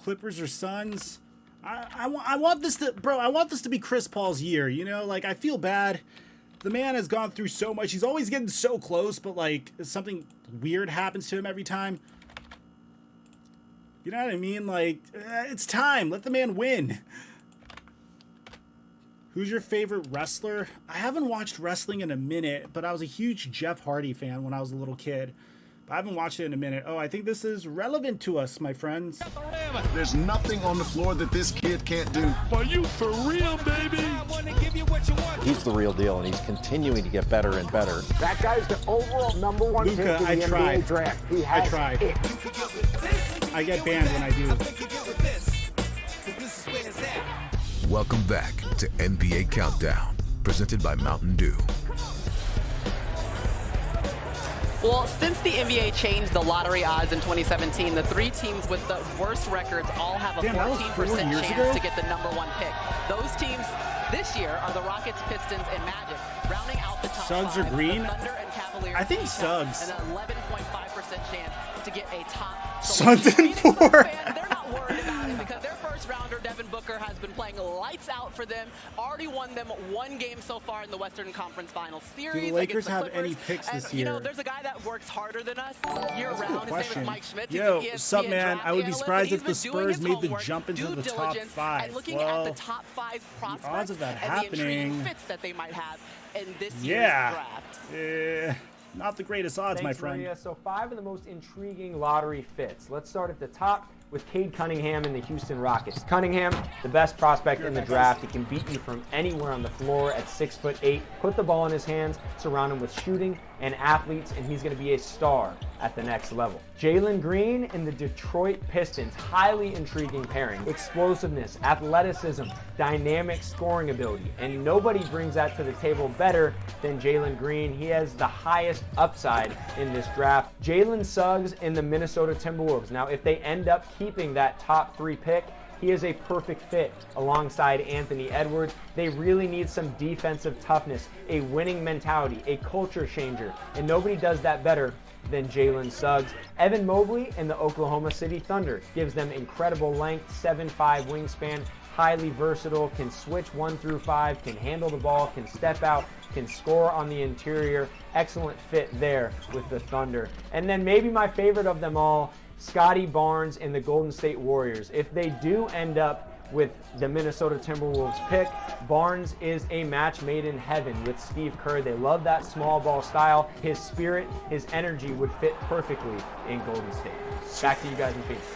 [SPEAKER 1] Clippers or Suns? I want this to, bro, I want this to be Chris Paul's year, you know? Like, I feel bad. The man has gone through so much. He's always getting so close, but, like, something weird happens to him every time. You know what I mean? Like, it's time. Let the man win. Who's your favorite wrestler? I haven't watched wrestling in a minute, but I was a huge Jeff Hardy fan when I was a little kid. I haven't watched it in a minute. Oh, I think this is relevant to us, my friends.
[SPEAKER 6] There's nothing on the floor that this kid can't do.
[SPEAKER 7] Are you for real, baby?
[SPEAKER 8] He's the real deal, and he's continuing to get better and better.
[SPEAKER 9] That guy's the overall #1 pick
[SPEAKER 1] Luka,
[SPEAKER 9] in the
[SPEAKER 1] I
[SPEAKER 9] NBA
[SPEAKER 1] tried.
[SPEAKER 9] draft.
[SPEAKER 1] I tried. I get banned when I do.
[SPEAKER 10] Welcome back to NBA Countdown, presented by Mountain Dew.
[SPEAKER 4] Well, since the NBA changed the lottery odds in 2017, the 3 teams with the worst records all have a
[SPEAKER 1] Damn, that was
[SPEAKER 4] 14%
[SPEAKER 1] 4 years
[SPEAKER 4] chance
[SPEAKER 1] ago?
[SPEAKER 4] to get the #1 pick. Those teams this year are the Rockets, Pistons, and Magic. Rounding out the top
[SPEAKER 1] Suggs
[SPEAKER 4] 5,
[SPEAKER 1] or Green?
[SPEAKER 4] the Thunder and Cavaliers
[SPEAKER 1] I think
[SPEAKER 4] each
[SPEAKER 1] Suggs.
[SPEAKER 4] have an 11.5% chance to get a top
[SPEAKER 1] Suggs
[SPEAKER 4] selection.
[SPEAKER 1] and
[SPEAKER 4] Phoenix
[SPEAKER 1] 4.
[SPEAKER 4] Suns fans, they're not worried about it because their first rounder, Devin Booker, has been playing lights out for them. Already won them 1 game so far in the Western Conference Finals series.
[SPEAKER 1] Do the Lakers
[SPEAKER 4] against the
[SPEAKER 1] have
[SPEAKER 4] Clippers.
[SPEAKER 1] any picks
[SPEAKER 4] And,
[SPEAKER 1] this
[SPEAKER 4] you know,
[SPEAKER 1] year?
[SPEAKER 4] there's a guy that works harder than us year
[SPEAKER 1] That's a good
[SPEAKER 4] round. His name
[SPEAKER 1] question.
[SPEAKER 4] is Mike Schmidt.
[SPEAKER 1] Yo,
[SPEAKER 4] He's an
[SPEAKER 1] what's up,
[SPEAKER 4] ESPN
[SPEAKER 1] man?
[SPEAKER 4] draft
[SPEAKER 1] I would be
[SPEAKER 4] analyst,
[SPEAKER 1] surprised
[SPEAKER 4] and
[SPEAKER 1] if the
[SPEAKER 4] he's been doing
[SPEAKER 1] Spurs
[SPEAKER 4] his
[SPEAKER 1] made the
[SPEAKER 4] homework,
[SPEAKER 1] jump into
[SPEAKER 4] due
[SPEAKER 1] the top
[SPEAKER 4] diligence,
[SPEAKER 1] 5.
[SPEAKER 4] and looking
[SPEAKER 1] Well,
[SPEAKER 4] at the top 5 prospects
[SPEAKER 1] odds of that
[SPEAKER 4] and the intriguing
[SPEAKER 1] happening.
[SPEAKER 4] fits that they might have in this year's
[SPEAKER 1] Yeah.
[SPEAKER 4] draft.
[SPEAKER 1] Not the greatest odds, my
[SPEAKER 9] Thanks,
[SPEAKER 1] friend.
[SPEAKER 9] Maria. So 5 of the most intriguing lottery fits. Let's start at the top with Cade Cunningham and the Houston Rockets. Cunningham, the best prospect in the draft. He can beat you from anywhere on the floor at 6'8". Put the ball in his hands, surround him with shooting and athletes, and he's going to be a star at the next level. Jalen Green and the Detroit Pistons, highly intriguing pairing. Explosiveness, athleticism, dynamic scoring ability, and nobody brings that to the table better than Jalen Green. He has the highest upside in this draft. Jalen Suggs and the Minnesota Timberwolves. Now, if they end up keeping that top 3 pick, he is a perfect fit alongside Anthony Edwards. They really need some defensive toughness, a winning mentality, a culture changer, and nobody does that better than Jalen Suggs. Evan Mobley and the Oklahoma City Thunder gives them incredible length, 7'5" wingspan, highly versatile, can switch 1 through 5, can handle the ball, can step out, can score on the interior. Excellent fit there with the Thunder. And then maybe my favorite of them all, Scotty Barnes and the Golden State Warriors. If they do end up with the Minnesota Timberwolves pick, Barnes is a match made in heaven with Steve Kerr. They love that small ball style. His spirit, his energy would fit perfectly in Golden State. Back to you guys in Phoenix.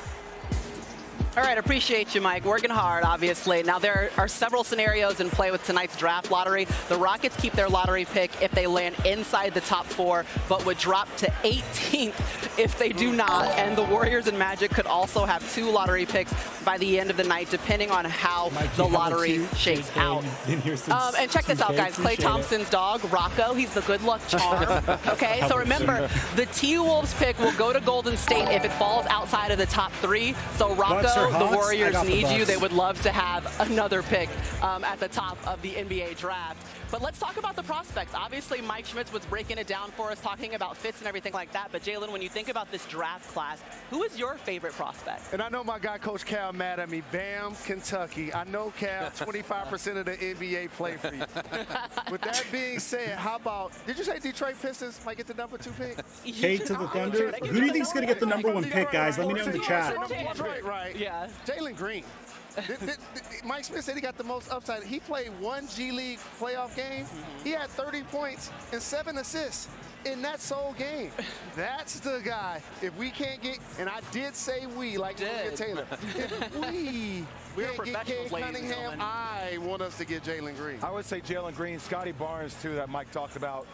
[SPEAKER 4] All right, appreciate you, Mike. Working hard, obviously. Now, there are several scenarios in play with tonight's draft lottery. The Rockets keep their lottery pick if they land inside the top 4, but would drop to 18th if they do not. And the Warriors and Magic could also have 2 lottery picks by the end of the night, depending on how the lottery shakes out. And check this out, guys. Klay Thompson's dog, Rocco, he's the good luck charm. Okay, so remember, the T-Wolves pick will go to Golden State if it falls outside of the top 3. So Rocco, the Warriors need you. They would love to have another pick at the top of the NBA draft. But let's talk about the prospects. Obviously, Mike Schmitz was breaking it down for us, talking about fits and everything like that. But Jalen, when you think about this draft class, who is your favorite prospect?
[SPEAKER 3] And I know my guy, Coach Cal, mad at me. Bam, Kentucky. I know, Cal, 25% of the NBA play for you. With that being said, how about, did you say Detroit Pistons might get the number 2 pick?
[SPEAKER 1] Cade to the Thunder. Who do you think's going to get the #1 pick, guys? Let me know in the chat.
[SPEAKER 3] Right.
[SPEAKER 4] Yeah.
[SPEAKER 3] Jalen Green. Mike Smith said he got the most upside. He played 1 G League playoff game. He had 30 points and 7 assists in that sole game. That's the guy. If we can't get, and I did say we, like Julian Taylor, if we can't get Cade Cunningham, I want us to get Jalen Green.
[SPEAKER 11] I would say Jalen Green, Scotty Barnes, too, that Mike talked about.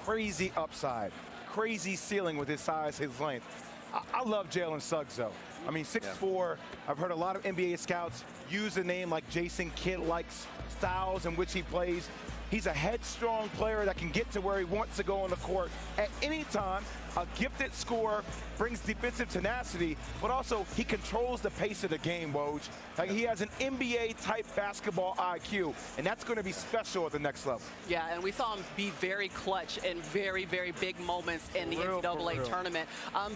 [SPEAKER 11] Crazy upside, crazy ceiling with his size, his length. I love Jalen Suggs, though. I mean, 6'4". I've heard a lot of NBA scouts use a name like Jason Kidd-like styles in which he plays. He's a headstrong player that can get to where he wants to go on the court at any time. A gifted scorer, brings defensive tenacity, but also he controls the pace of the game, Woj. Like, he has an NBA-type basketball IQ, and that's going to be special at the next level.
[SPEAKER 4] Yeah, and we saw him be very clutch in very, very big moments in the NCAA tournament.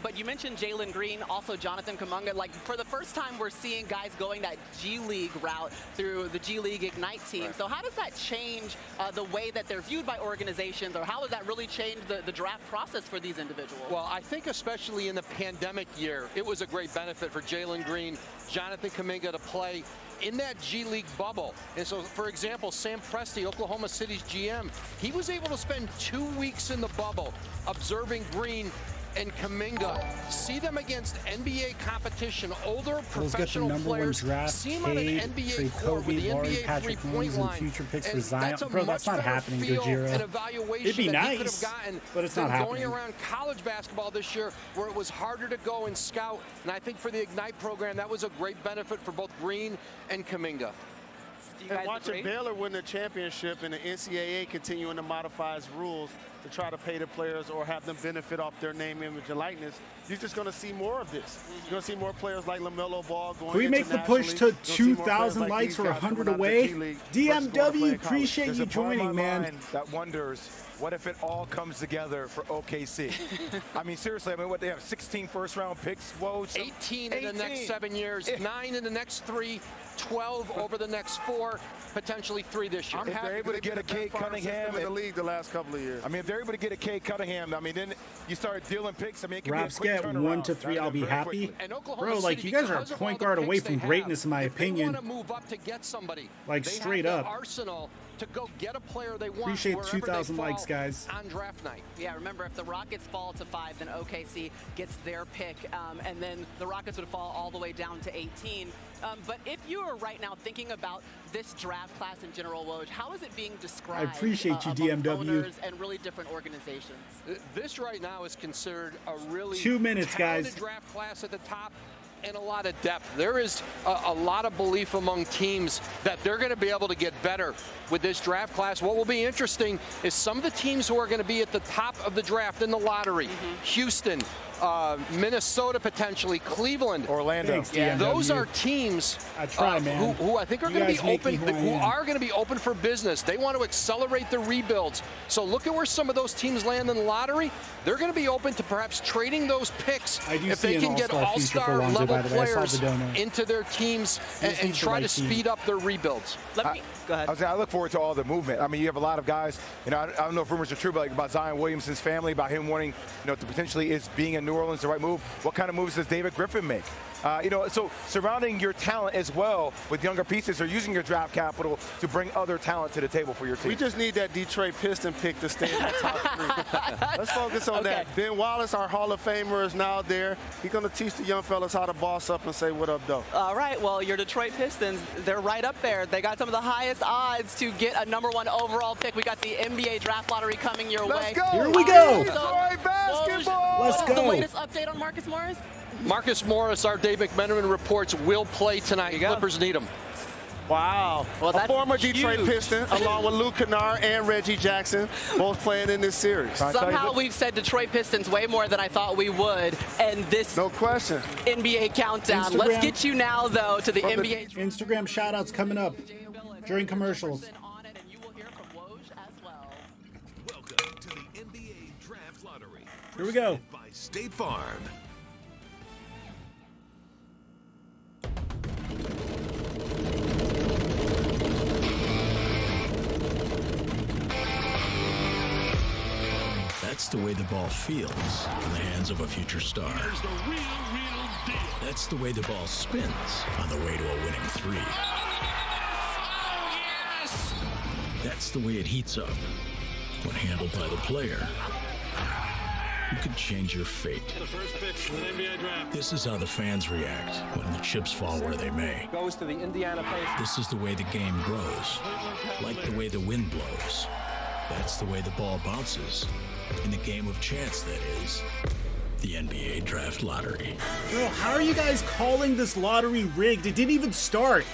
[SPEAKER 4] But you mentioned Jalen Green, also Jonathan Kuminga. Like, for the first time, we're seeing guys going that G League route through the G League Ignite team. Right. So how does that change the way that they're viewed by organizations, or how does that really change the draft process for these individuals?
[SPEAKER 12] Well, I think especially in the pandemic year, it was a great benefit for Jalen Green, Jonathan Kuminga to play in that G League bubble. And so, for example, Sam Presti, Oklahoma City's GM, he was able to spend 2 weeks in the bubble observing Green and Kuminga. See them against NBA competition, older
[SPEAKER 1] Let's get the
[SPEAKER 12] professional
[SPEAKER 1] number one
[SPEAKER 12] players.
[SPEAKER 1] draft.
[SPEAKER 12] See them on an
[SPEAKER 1] Cade,
[SPEAKER 12] NBA
[SPEAKER 1] Trey
[SPEAKER 12] court with the
[SPEAKER 1] Kobe, Laurie,
[SPEAKER 12] NBA
[SPEAKER 1] Patrick
[SPEAKER 12] three-point
[SPEAKER 1] Mahomes, and
[SPEAKER 12] line.
[SPEAKER 1] future picks for
[SPEAKER 12] And
[SPEAKER 1] Zion.
[SPEAKER 12] that's a
[SPEAKER 1] Bro, that's
[SPEAKER 12] much
[SPEAKER 1] not
[SPEAKER 12] better
[SPEAKER 1] happening,
[SPEAKER 12] feel
[SPEAKER 1] Gojira.
[SPEAKER 12] and evaluation
[SPEAKER 1] It'd be
[SPEAKER 12] that he could
[SPEAKER 1] nice,
[SPEAKER 12] have gotten
[SPEAKER 1] but it's
[SPEAKER 12] than
[SPEAKER 1] not happening.
[SPEAKER 12] going around college basketball this year where it was harder to go and scout. And I think for the Ignite program, that was a great benefit for both Green and Kuminga.
[SPEAKER 3] And watching Baylor win the championship and the NCAA continuing to modify its rules to try to pay the players or have them benefit off their name, image, and likeness, you're just going to see more of this. You're going to see more players like LaMelo Ball going.
[SPEAKER 1] Can we make the push to 2,000 likes or 100 away? DMW, appreciate you joining, man.
[SPEAKER 11] That wonders, what if it all comes together for OKC? I mean, seriously, I mean, what they have, 16 first-round picks? Whoa,
[SPEAKER 12] 18 in the next 7 years, 9 in the next 3, 12 over the next 4, potentially 3 this year.
[SPEAKER 11] If they're able to get a Cade Cunningham
[SPEAKER 3] in the league the last couple of years.
[SPEAKER 11] I mean, if they're able to get a Cade Cunningham, I mean, then you start dealing picks. I mean, it can
[SPEAKER 1] Raps
[SPEAKER 11] be a quick
[SPEAKER 1] get
[SPEAKER 11] turnaround.
[SPEAKER 1] 1 to 3, I'll be happy. Bro, like,
[SPEAKER 12] City,
[SPEAKER 1] you guys are a
[SPEAKER 12] because of
[SPEAKER 1] point
[SPEAKER 12] all the
[SPEAKER 1] guard away
[SPEAKER 12] picks
[SPEAKER 1] from
[SPEAKER 12] they
[SPEAKER 1] greatness,
[SPEAKER 12] have,
[SPEAKER 1] in my
[SPEAKER 12] if they
[SPEAKER 1] opinion.
[SPEAKER 12] want to move up to get somebody,
[SPEAKER 1] Like,
[SPEAKER 12] they
[SPEAKER 1] straight
[SPEAKER 12] have
[SPEAKER 1] up.
[SPEAKER 12] the arsenal to go get a player they want.
[SPEAKER 1] Appreciate
[SPEAKER 12] wherever
[SPEAKER 1] 2,000
[SPEAKER 12] they fall
[SPEAKER 1] likes, guys.
[SPEAKER 12] on draft night.
[SPEAKER 4] Yeah, remember, if the Rockets fall to 5, then OKC gets their pick, and then the Rockets would fall all the way down to 18. But if you are right now thinking about this draft class in general, Woj, how is it being described?
[SPEAKER 1] I appreciate you,
[SPEAKER 4] among
[SPEAKER 1] DMW.
[SPEAKER 4] owners and really different organizations?
[SPEAKER 12] This right now is considered a really
[SPEAKER 1] 2 minutes,
[SPEAKER 12] talented
[SPEAKER 1] guys.
[SPEAKER 12] draft class at the top and a lot of depth. There is a lot of belief among teams that they're going to be able to get better with this draft class. What will be interesting is some of the teams who are going to be at the top of the draft in the lottery. Houston, Minnesota potentially, Cleveland,
[SPEAKER 11] Orlando.
[SPEAKER 1] Thanks, DMW.
[SPEAKER 12] Those are teams who I think are going to be open, who are going to be open for business. They want to accelerate the rebuilds. So look at where some of those teams land in the lottery. They're going to be open to perhaps trading those picks if they can get all-star level players into their teams and try to speed up their rebuilds.
[SPEAKER 4] Go ahead.
[SPEAKER 11] I look forward to all the movement. I mean, you have a lot of guys, you know, I don't know if rumors are true, but like about Zion Williamson's family, about him wanting, you know, to potentially is being in New Orleans the right move. What kind of moves does David Griffin make? You know, so surrounding your talent as well with younger pieces or using your draft capital to bring other talent to the table for your team.
[SPEAKER 3] We just need that Detroit Piston pick to stay in the top 3. Let's focus on that. Ben Wallace, our Hall of Famer, is now there. He's going to teach the young fellas how to boss up and say what up, though.
[SPEAKER 4] All right, well, your Detroit Pistons, they're right up there. They got some of the highest odds to get a #1 overall pick. We got the NBA draft lottery coming your way.
[SPEAKER 3] Let's go.
[SPEAKER 1] Here we go.
[SPEAKER 3] Detroit basketball.
[SPEAKER 1] Let's
[SPEAKER 4] What's the
[SPEAKER 1] go.
[SPEAKER 4] latest update on Marcus Morris?
[SPEAKER 12] Marcus Morris, our Dave McMenamin reports, will play tonight. Clippers need him.
[SPEAKER 3] Wow.
[SPEAKER 4] Well,
[SPEAKER 3] a
[SPEAKER 4] that's
[SPEAKER 3] former Detroit
[SPEAKER 4] huge.
[SPEAKER 3] Piston, along with Luke Kennard and Reggie Jackson, both playing in this series.
[SPEAKER 4] Somehow we've said Detroit Pistons way more than I thought we would. And this
[SPEAKER 3] No question.
[SPEAKER 4] NBA countdown.
[SPEAKER 1] Instagram.
[SPEAKER 4] Let's get you now, though, to the
[SPEAKER 3] From the
[SPEAKER 4] NBA.
[SPEAKER 1] Instagram shout-outs coming up during commercials.
[SPEAKER 10] Welcome to the NBA Draft Lottery.
[SPEAKER 1] Here we go.
[SPEAKER 10] Presented by State Farm.
[SPEAKER 7] That's the way the ball feels in the hands of a future star.
[SPEAKER 6] Here's the real deal.
[SPEAKER 7] That's the way the ball spins on the way to a winning 3.
[SPEAKER 6] Oh, yes!
[SPEAKER 7] That's the way it heats up when handled by the player who could change your fate.
[SPEAKER 6] The first pick in the NBA draft.
[SPEAKER 7] This is how the fans react when the chips fall where they may.
[SPEAKER 9] Goes to the Indiana Pacers.
[SPEAKER 7] This is the way the game grows, like the way the wind blows. That's the way the ball bounces. In the game of chance, that is, the NBA Draft Lottery.
[SPEAKER 1] Bro, how are you guys calling this lottery rigged? It didn't even start.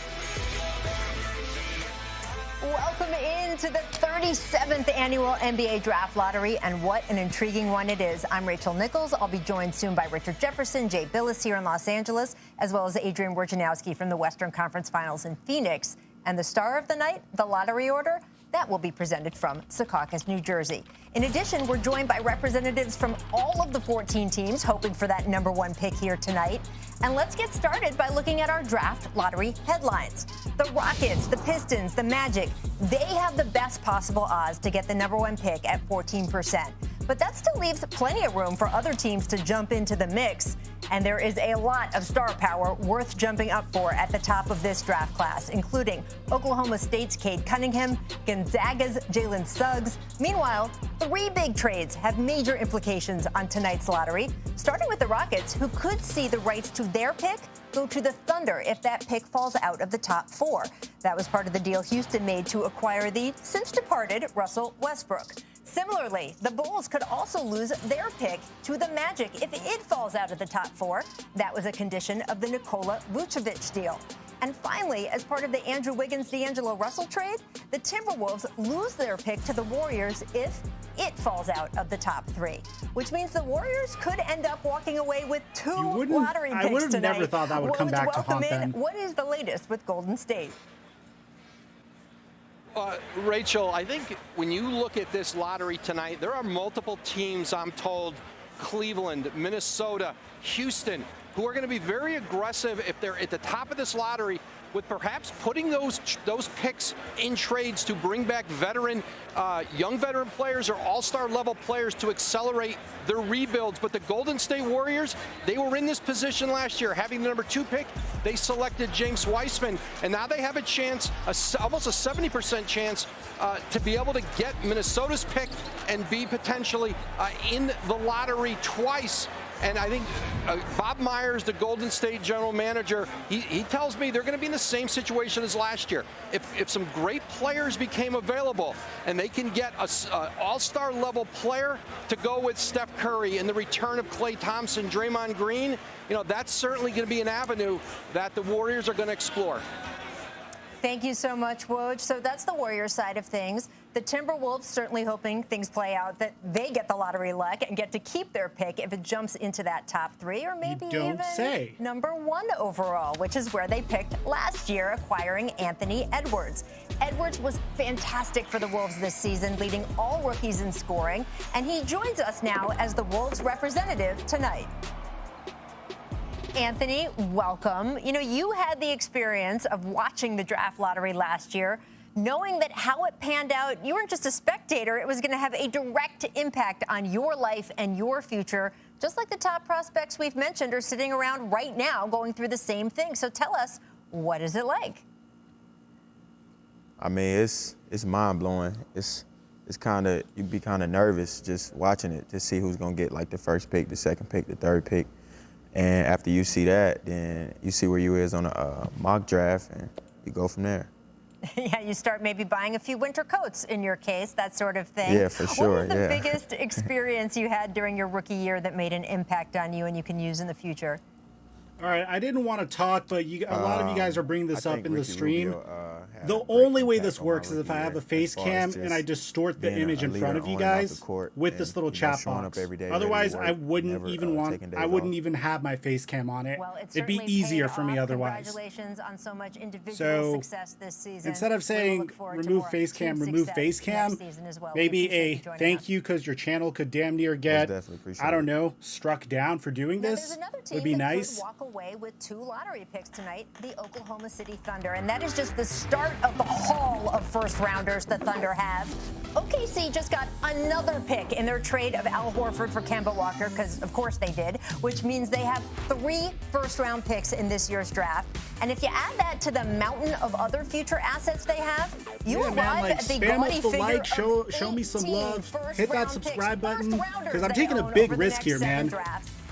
[SPEAKER 13] Welcome into the 37th annual NBA Draft Lottery, and what an intriguing one it is. I'm Rachel Nichols. I'll be joined soon by Richard Jefferson, Jay Billis here in Los Angeles, as well as Adrian Wojnarowski from the Western Conference Finals in Phoenix. And the star of the night, the lottery order, that will be presented from Secaucus, New Jersey. In addition, we're joined by representatives from all of the 14 teams hoping for that #1 pick here tonight. And let's get started by looking at our draft lottery headlines. The Rockets, the Pistons, the Magic, they have the best possible odds to get the #1 pick at 14%. But that still leaves plenty of room for other teams to jump into the mix. And there is a lot of star power worth jumping up for at the top of this draft class, including Oklahoma State's Cade Cunningham, Gonzaga's Jalen Suggs. Meanwhile, 3 big trades have major implications on tonight's lottery, starting with the Rockets, who could see the rights to their pick go to the Thunder if that pick falls out of the top 4. That was part of the deal Houston made to acquire the since-departed Russell Westbrook. Similarly, the Bulls could also lose their pick to the Magic if it falls out of the top 4. That was a condition of the Nikola Vucevic deal. And finally, as part of the Andrew Wiggins-D'Angelo Russell trade, the Timberwolves lose their pick to the Warriors if it falls out of the top 3, which means the Warriors could end up walking away with 2 lottery picks tonight.
[SPEAKER 1] I would have never thought that would come back to haunt them.
[SPEAKER 13] What is the latest with Golden State?
[SPEAKER 12] Rachel, I think when you look at this lottery tonight, there are multiple teams, I'm told, Cleveland, Minnesota, Houston, who are going to be very aggressive if they're at the top of this lottery with perhaps putting those picks in trades to bring back young veteran players or all-star level players to accelerate their rebuilds. But the Golden State Warriors, they were in this position last year, having the number 2 pick. They selected James Wiseman, and now they have a chance, almost a 70% chance, to be able to get Minnesota's pick and be potentially in the lottery twice. And I think Bob Myers, the Golden State general manager, he tells me they're going to be in the same situation as last year. If some great players became available and they can get an all-star level player to go with Steph Curry and the return of Klay Thompson, Draymond Green, that's certainly going to be an avenue that the Warriors are going to explore.
[SPEAKER 13] Thank you so much, Woj. So that's the Warriors side of things. The Timberwolves certainly hoping things play out, that they get the lottery luck and get to keep their pick if it jumps into that top 3 or maybe even number 1 overall, which is where they picked last year, acquiring Anthony Edwards. Edwards was fantastic for the Wolves this season, leading all rookies in scoring, and he joins us now as the Wolves representative tonight. Anthony, welcome. You had the experience of watching the draft lottery last year, knowing that how it panned out, you weren't just a spectator, it was going to have a direct impact on your life and your future, just like the top prospects we've mentioned are sitting around right now going through the same thing. So tell us, what is it like?
[SPEAKER 14] I mean, it's mind-blowing. It's kind of, you'd be kind of nervous just watching it to see who's going to get like the first pick, the second pick, the third pick. And after you see that, then you see where you is on a mock draft, and you go from there.
[SPEAKER 13] Yeah, you start maybe buying a few winter coats in your case, that sort of thing.
[SPEAKER 14] Yeah, for sure.
[SPEAKER 13] What was the biggest experience you had during your rookie year that made an impact on you and you can use in the future?
[SPEAKER 1] All right, I didn't want to talk, but a lot of you guys are bringing this up in the stream. The only way this works is if I have a face cam and I distort the image in front of you guys with this little chat box. Otherwise, I wouldn't even have my face cam on it.
[SPEAKER 13] Well,
[SPEAKER 1] it'd be easier for me otherwise.
[SPEAKER 13] Congratulations on so much individual success this season.
[SPEAKER 1] Instead of saying remove face cam, maybe a thank you because your channel could damn near get, I don't know, struck down for doing this would be nice.
[SPEAKER 13] Away with 2 lottery picks tonight, the Oklahoma City Thunder, and that is just the start of the haul of first rounders the Thunder have. OKC just got another pick in their trade of Al Horford for Kemba Walker, because of course they did, which means they have 3 first-round picks in this year's draft. And if you add that to the mountain of other future assets they have, you arrive at the gaudy figure of
[SPEAKER 1] show me some love, hit that subscribe button, because I'm taking a big risk here, man.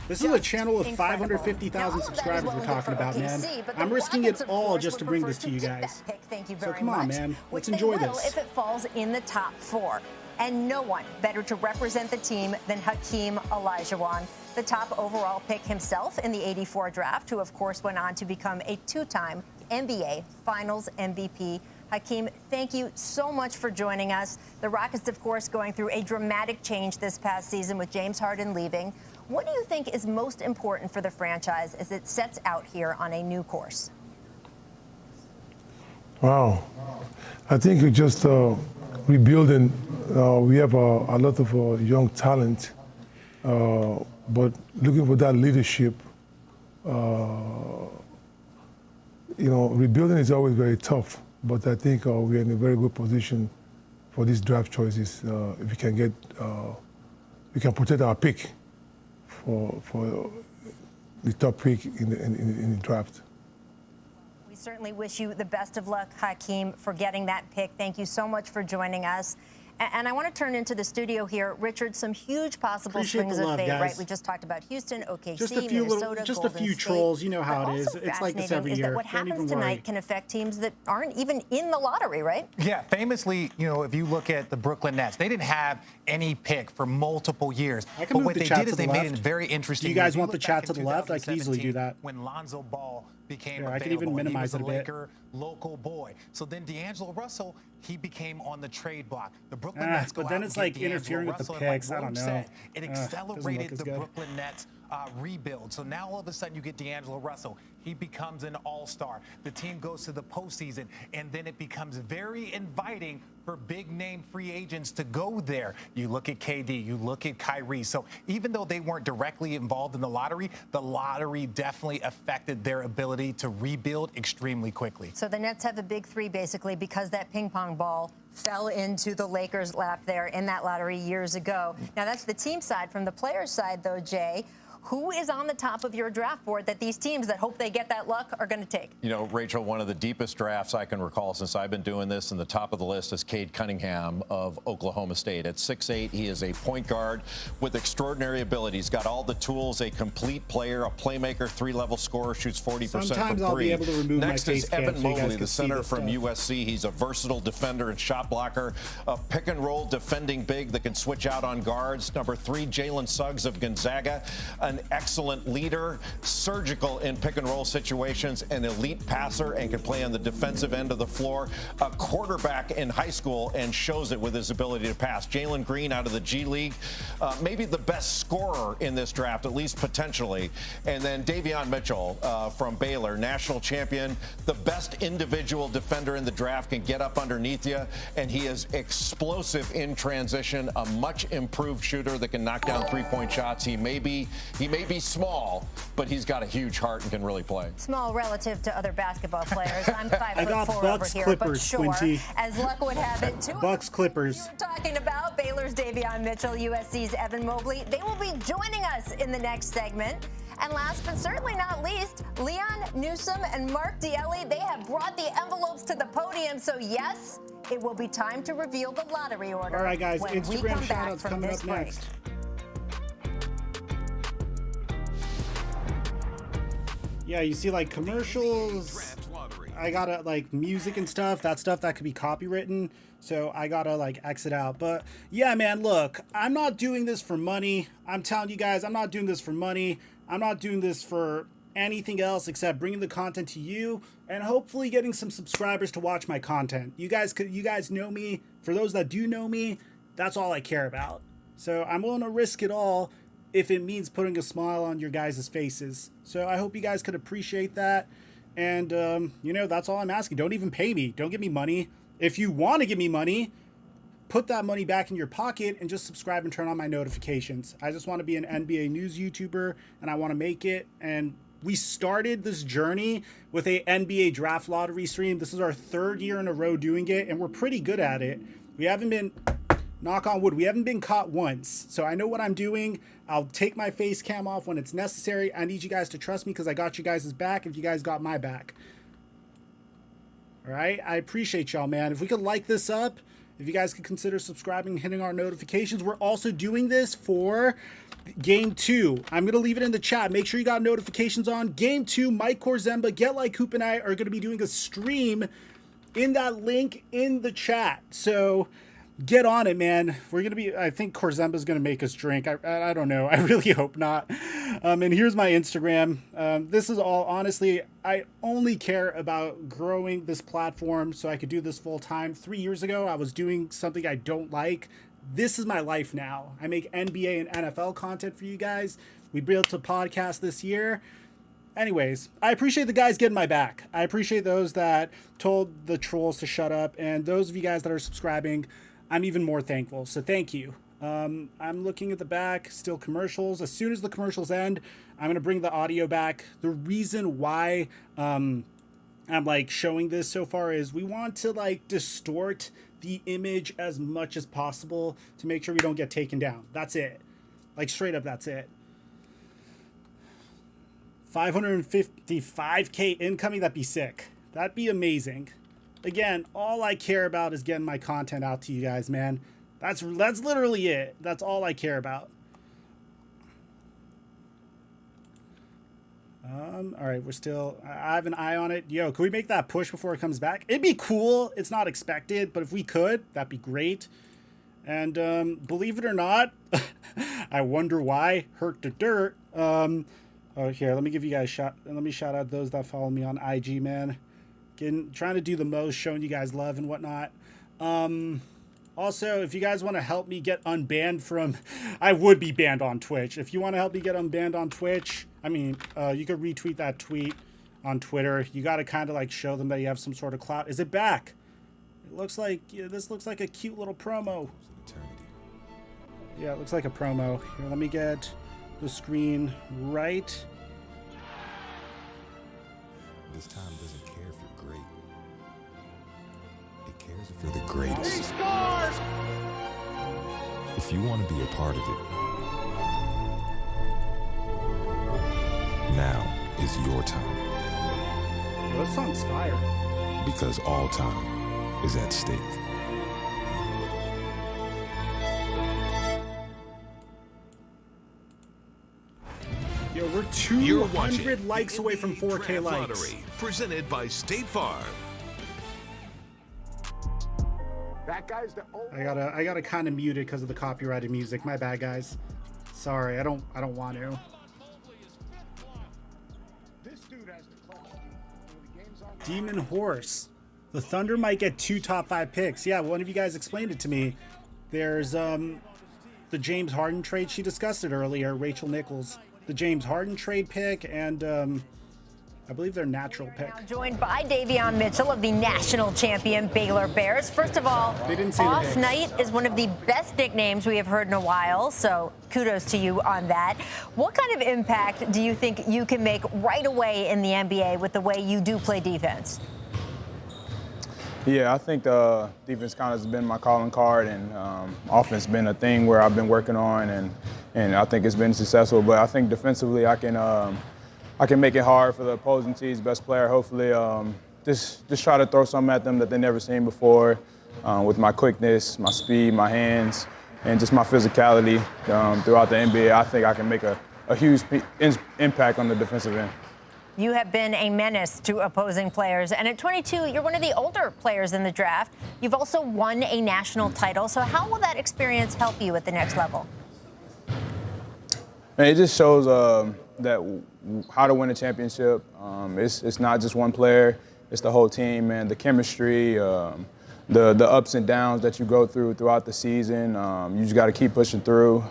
[SPEAKER 1] This is a channel of 550,000 subscribers we're talking about, man. I'm risking it all just to bring this to you guys. So come on, man. Let's enjoy this.
[SPEAKER 13] If it falls in the top 4. And no one better to represent the team than Hakeem Olajuwon, the top overall pick himself in the '84 draft, who of course went on to become a 2-time NBA Finals MVP. Hakeem, thank you so much for joining us. The Rockets, of course, going through a dramatic change this past season with James Harden leaving. What do you think is most important for the franchise as it sets out here on a new course?
[SPEAKER 15] Wow. I think it's just rebuilding. We have a lot of young talent, but looking for that leadership. Rebuilding is always very tough, but I think we're in a very good position for these draft choices. If we can get, we can protect our pick for the top pick in the draft.
[SPEAKER 13] We certainly wish you the best of luck, Hakeem, for getting that pick. Thank you so much for joining us. And I want to turn into the studio here. Richard, some huge possible swings of fate, right? We just talked about Houston, OKC, Minnesota,
[SPEAKER 1] just
[SPEAKER 13] Golden
[SPEAKER 1] a few
[SPEAKER 13] State.
[SPEAKER 1] trolls. You know how it is.
[SPEAKER 13] Also
[SPEAKER 1] It's like this every
[SPEAKER 13] is
[SPEAKER 1] year.
[SPEAKER 13] that what happens tonight can affect teams that aren't even in the lottery, right?
[SPEAKER 16] Yeah, famously, you know, if you look at the Brooklyn Nets, they didn't have any pick for multiple years. But what they did is they made it very interesting.
[SPEAKER 1] Do you guys want the chat to the left? I can easily do that.
[SPEAKER 16] When Lonzo Ball became
[SPEAKER 1] I can even minimize it a bit.
[SPEAKER 16] Local boy. So then D'Angelo Russell, he became on the trade block. The Brooklyn Nets go
[SPEAKER 1] but then
[SPEAKER 16] out
[SPEAKER 1] it's
[SPEAKER 16] and
[SPEAKER 1] like
[SPEAKER 16] get
[SPEAKER 1] interfering with the
[SPEAKER 16] D'Angelo
[SPEAKER 1] picks.
[SPEAKER 16] Russell,
[SPEAKER 1] I don't know.
[SPEAKER 16] said, it accelerated the
[SPEAKER 1] good.
[SPEAKER 16] Brooklyn Nets rebuild. So now all of a sudden you get D'Angelo Russell. He becomes an all-star. The team goes to the postseason, and then it becomes very inviting for big-name free agents to go there. You look at KD, you look at Kyrie. So even though they weren't directly involved in the lottery definitely affected their ability to rebuild extremely quickly.
[SPEAKER 13] So the Nets have the big three basically because that ping pong ball fell into the Lakers' lap there in that lottery years ago. Now that's the team side. From the players' side, though, Jay, who is on the top of your draft board that these teams that hope they get that luck are going to take?
[SPEAKER 8] You know, Rachel, one of the deepest drafts I can recall since I've been doing this, and the top of the list is Cade Cunningham of Oklahoma State. At 6'8", he is a point guard with extraordinary ability. He's got all the tools, a complete player, a playmaker, three-level scorer, shoots 40% from
[SPEAKER 1] Sometimes I'll
[SPEAKER 8] three.
[SPEAKER 1] be able to remove
[SPEAKER 8] Next
[SPEAKER 1] my
[SPEAKER 8] is
[SPEAKER 1] face cam
[SPEAKER 8] Evan
[SPEAKER 1] so you guys
[SPEAKER 8] Mobley,
[SPEAKER 1] can
[SPEAKER 8] the
[SPEAKER 1] see
[SPEAKER 8] center
[SPEAKER 1] this
[SPEAKER 8] from
[SPEAKER 1] stuff.
[SPEAKER 8] USC. He's a versatile defender and shot blocker, a pick-and-roll defending big that can switch out on guards. Number 3, Jalen Suggs of Gonzaga, an excellent leader, surgical in pick-and-roll situations, an elite passer, and can play on the defensive end of the floor. A quarterback in high school and shows it with his ability to pass. Jalen Green out of the G League, maybe the best scorer in this draft, at least potentially. And then Davion Mitchell from Baylor, national champion, the best individual defender in the draft, can get up underneath you, and he is explosive in transition, a much improved shooter that can knock down three-point shots. He may be small, but he's got a huge heart and can really play.
[SPEAKER 13] Small relative to other basketball players. I'm 5'4" over here,
[SPEAKER 1] Clippers,
[SPEAKER 13] but sure,
[SPEAKER 1] Squinty.
[SPEAKER 13] as luck would have it, too.
[SPEAKER 1] Bucks Clippers.
[SPEAKER 13] Talking about Baylor's Davion Mitchell, USC's Evan Mobley. They will be joining us in the next segment. And last but certainly not least, Leon Newsom and Mark Dielli, they have brought the envelopes to the podium. So yes, it will be time to reveal the lottery order.
[SPEAKER 1] All right, guys,
[SPEAKER 13] when we
[SPEAKER 1] Instagram
[SPEAKER 13] come back
[SPEAKER 1] shout-outs
[SPEAKER 13] from
[SPEAKER 1] coming
[SPEAKER 13] this
[SPEAKER 1] up
[SPEAKER 13] break.
[SPEAKER 1] next. Yeah, you see like commercials. I gotta like music and stuff. That stuff that could be copywritten. So I gotta like exit out. But yeah, man, look, I'm not doing this for money. I'm telling you guys, I'm not doing this for money. I'm not doing this for anything else except bringing the content to you and hopefully getting some subscribers to watch my content. You guys know me. For those that do know me, that's all I care about. So I'm willing to risk it all if it means putting a smile on your guys' faces. So I hope you guys could appreciate that. And, you know, that's all I'm asking. Don't even pay me. Don't give me money. If you want to give me money, put that money back in your pocket and just subscribe and turn on my notifications. I just want to be an NBA news YouTuber, and I want to make it. And we started this journey with a NBA draft lottery stream. This is our 3rd year in a row doing it, and we're pretty good at it. We haven't been... Knock on wood, we haven't been caught once. So I know what I'm doing. I'll take my face cam off when it's necessary. I need you guys to trust me because I got you guys' back if you guys got my back. All right? I appreciate y'all, man. If we could like this up, if you guys could consider subscribing and hitting our notifications. We're also doing this for Game 2. I'm going to leave it in the chat. Make sure you got notifications on. Game 2, Mike Korzemba, Get Like Hoop, and I are going to be doing a stream in that link in the chat. So... get on it, man. We're going to be, I think Korzemba's going to make us drink. I don't know. I really hope not. And here's my Instagram. This is all, honestly, I only care about growing this platform so I could do this full time. 3 years ago, I was doing something I don't like. This is my life now. I make NBA and NFL content for you guys. We built a podcast this year. Anyways, I appreciate the guys getting my back. I appreciate those that told the trolls to shut up. And those of you guys that are subscribing, I'm even more thankful. So thank you. I'm looking at the back, still commercials. As soon as the commercials end, I'm going to bring the audio back. The reason why I'm like showing this so far is we want to like distort the image as much as possible to make sure we don't get taken down. That's it. Like straight up, that's it. 555K incoming, that'd be sick. That'd be amazing. Again, all I care about is getting my content out to you guys, man. That's literally it. That's all I care about. All right, I have an eye on it. Yo, can we make that push before it comes back? It'd be cool. It's not expected, but if we could, that'd be great. And believe it or not, I wonder why. Hurt the dirt. Oh, here, let me give you guys let me shout out those that follow me on IG, man. Trying to do the most, showing you guys love and whatnot. Also, if you guys want to help me get unbanned from, I would be banned on Twitch. If you want to help me get unbanned on Twitch, I mean, you could retweet that tweet on Twitter. You got to kind of like show them that you have some sort of clout. Is it back? It looks like, this looks like a cute little promo. Yeah, it looks like a promo. Here, let me get the screen right.
[SPEAKER 17] This time doesn't care if you're great. It cares if you're the greatest.
[SPEAKER 11] He scores!
[SPEAKER 17] If you want to be a part of it, now is your time.
[SPEAKER 1] Well, that song's fire.
[SPEAKER 17] Because all time is at stake.
[SPEAKER 1] Yo, we're 200 likes away from 4K likes.
[SPEAKER 10] Lottery, presented by State Farm.
[SPEAKER 11] That guy's the
[SPEAKER 1] I gotta kind of mute it because of the copyrighted music. My bad, guys. Sorry, I don't want to. Demon Horse. The Thunder might get 2 top 5 picks. Yeah, one of you guys explained it to me. There's the James Harden trade. She discussed it earlier. Rachel Nichols. The James Harden trade pick and I believe their natural pick.
[SPEAKER 13] Now joined by Davion Mitchell of the national champion Baylor Bears. First of all, Off Night is one of the best nicknames we have heard in a while, so kudos to you on that. What kind of impact do you think you can make right away in the NBA with the way you do play defense?
[SPEAKER 18] Yeah, I think defense kind of has been my calling card, and offense been a thing where I've been working on, and I think it's been successful. But I think defensively, I can make it hard for the opposing team's best player. Hopefully, just try to throw something at them that they've never seen before, with my quickness, my speed, my hands, and just my physicality throughout the NBA. I think I can make a huge impact on the defensive end.
[SPEAKER 13] You have been a menace to opposing players, and at 22, you're one of the older players in the draft. You've also won a national title, so how will that experience help you at the next level?
[SPEAKER 18] It just shows that how to win a championship. It's not just one player, it's the whole team, and the chemistry, the ups and downs that you go throughout the season. You just got to keep pushing through.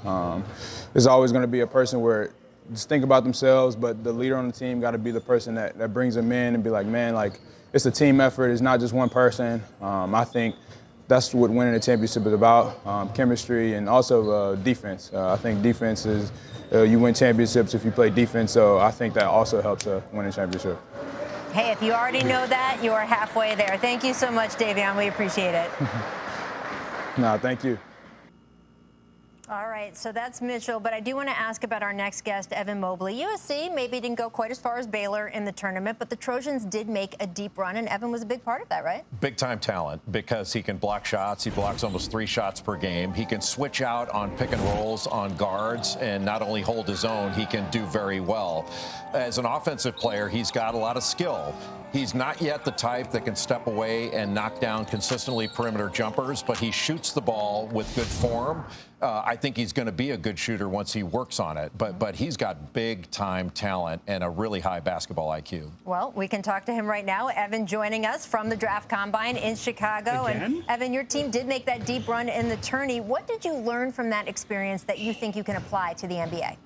[SPEAKER 18] There's always going to be a person where just think about themselves, but the leader on the team got to be the person that brings them in and be like, man, like it's a team effort. It's not just one person. I think that's what winning a championship is about, chemistry and also defense. I think defense is, you win championships if you play defense, so I think that also helps win a championship.
[SPEAKER 13] Hey, if you already know that, you are halfway there. Thank you so much, Davion. We appreciate it.
[SPEAKER 18] No, thank you.
[SPEAKER 13] All right, so that's Mitchell, but I do want to ask about our next guest, Evan Mobley. USC maybe didn't go quite as far as Baylor in the tournament, but the Trojans did make a deep run, and Evan was a big part of that, right?
[SPEAKER 8] Big-time talent because he can block shots. He blocks almost 3 shots per game. He can switch out on pick and rolls on guards and not only hold his own, he can do very well. As an offensive player, he's got a lot of skill. He's not yet the type that can step away and knock down consistently perimeter jumpers, but he shoots the ball with good form. I think he's going to be a good shooter once he works on it, but he's got big-time talent and a really high basketball IQ.
[SPEAKER 13] Well, we can talk to him right now. Evan joining us from the Draft Combine in Chicago.
[SPEAKER 1] Again?
[SPEAKER 13] And Evan, your team did make that deep run in the tourney. What did you learn from that experience that you think you can apply to the NBA?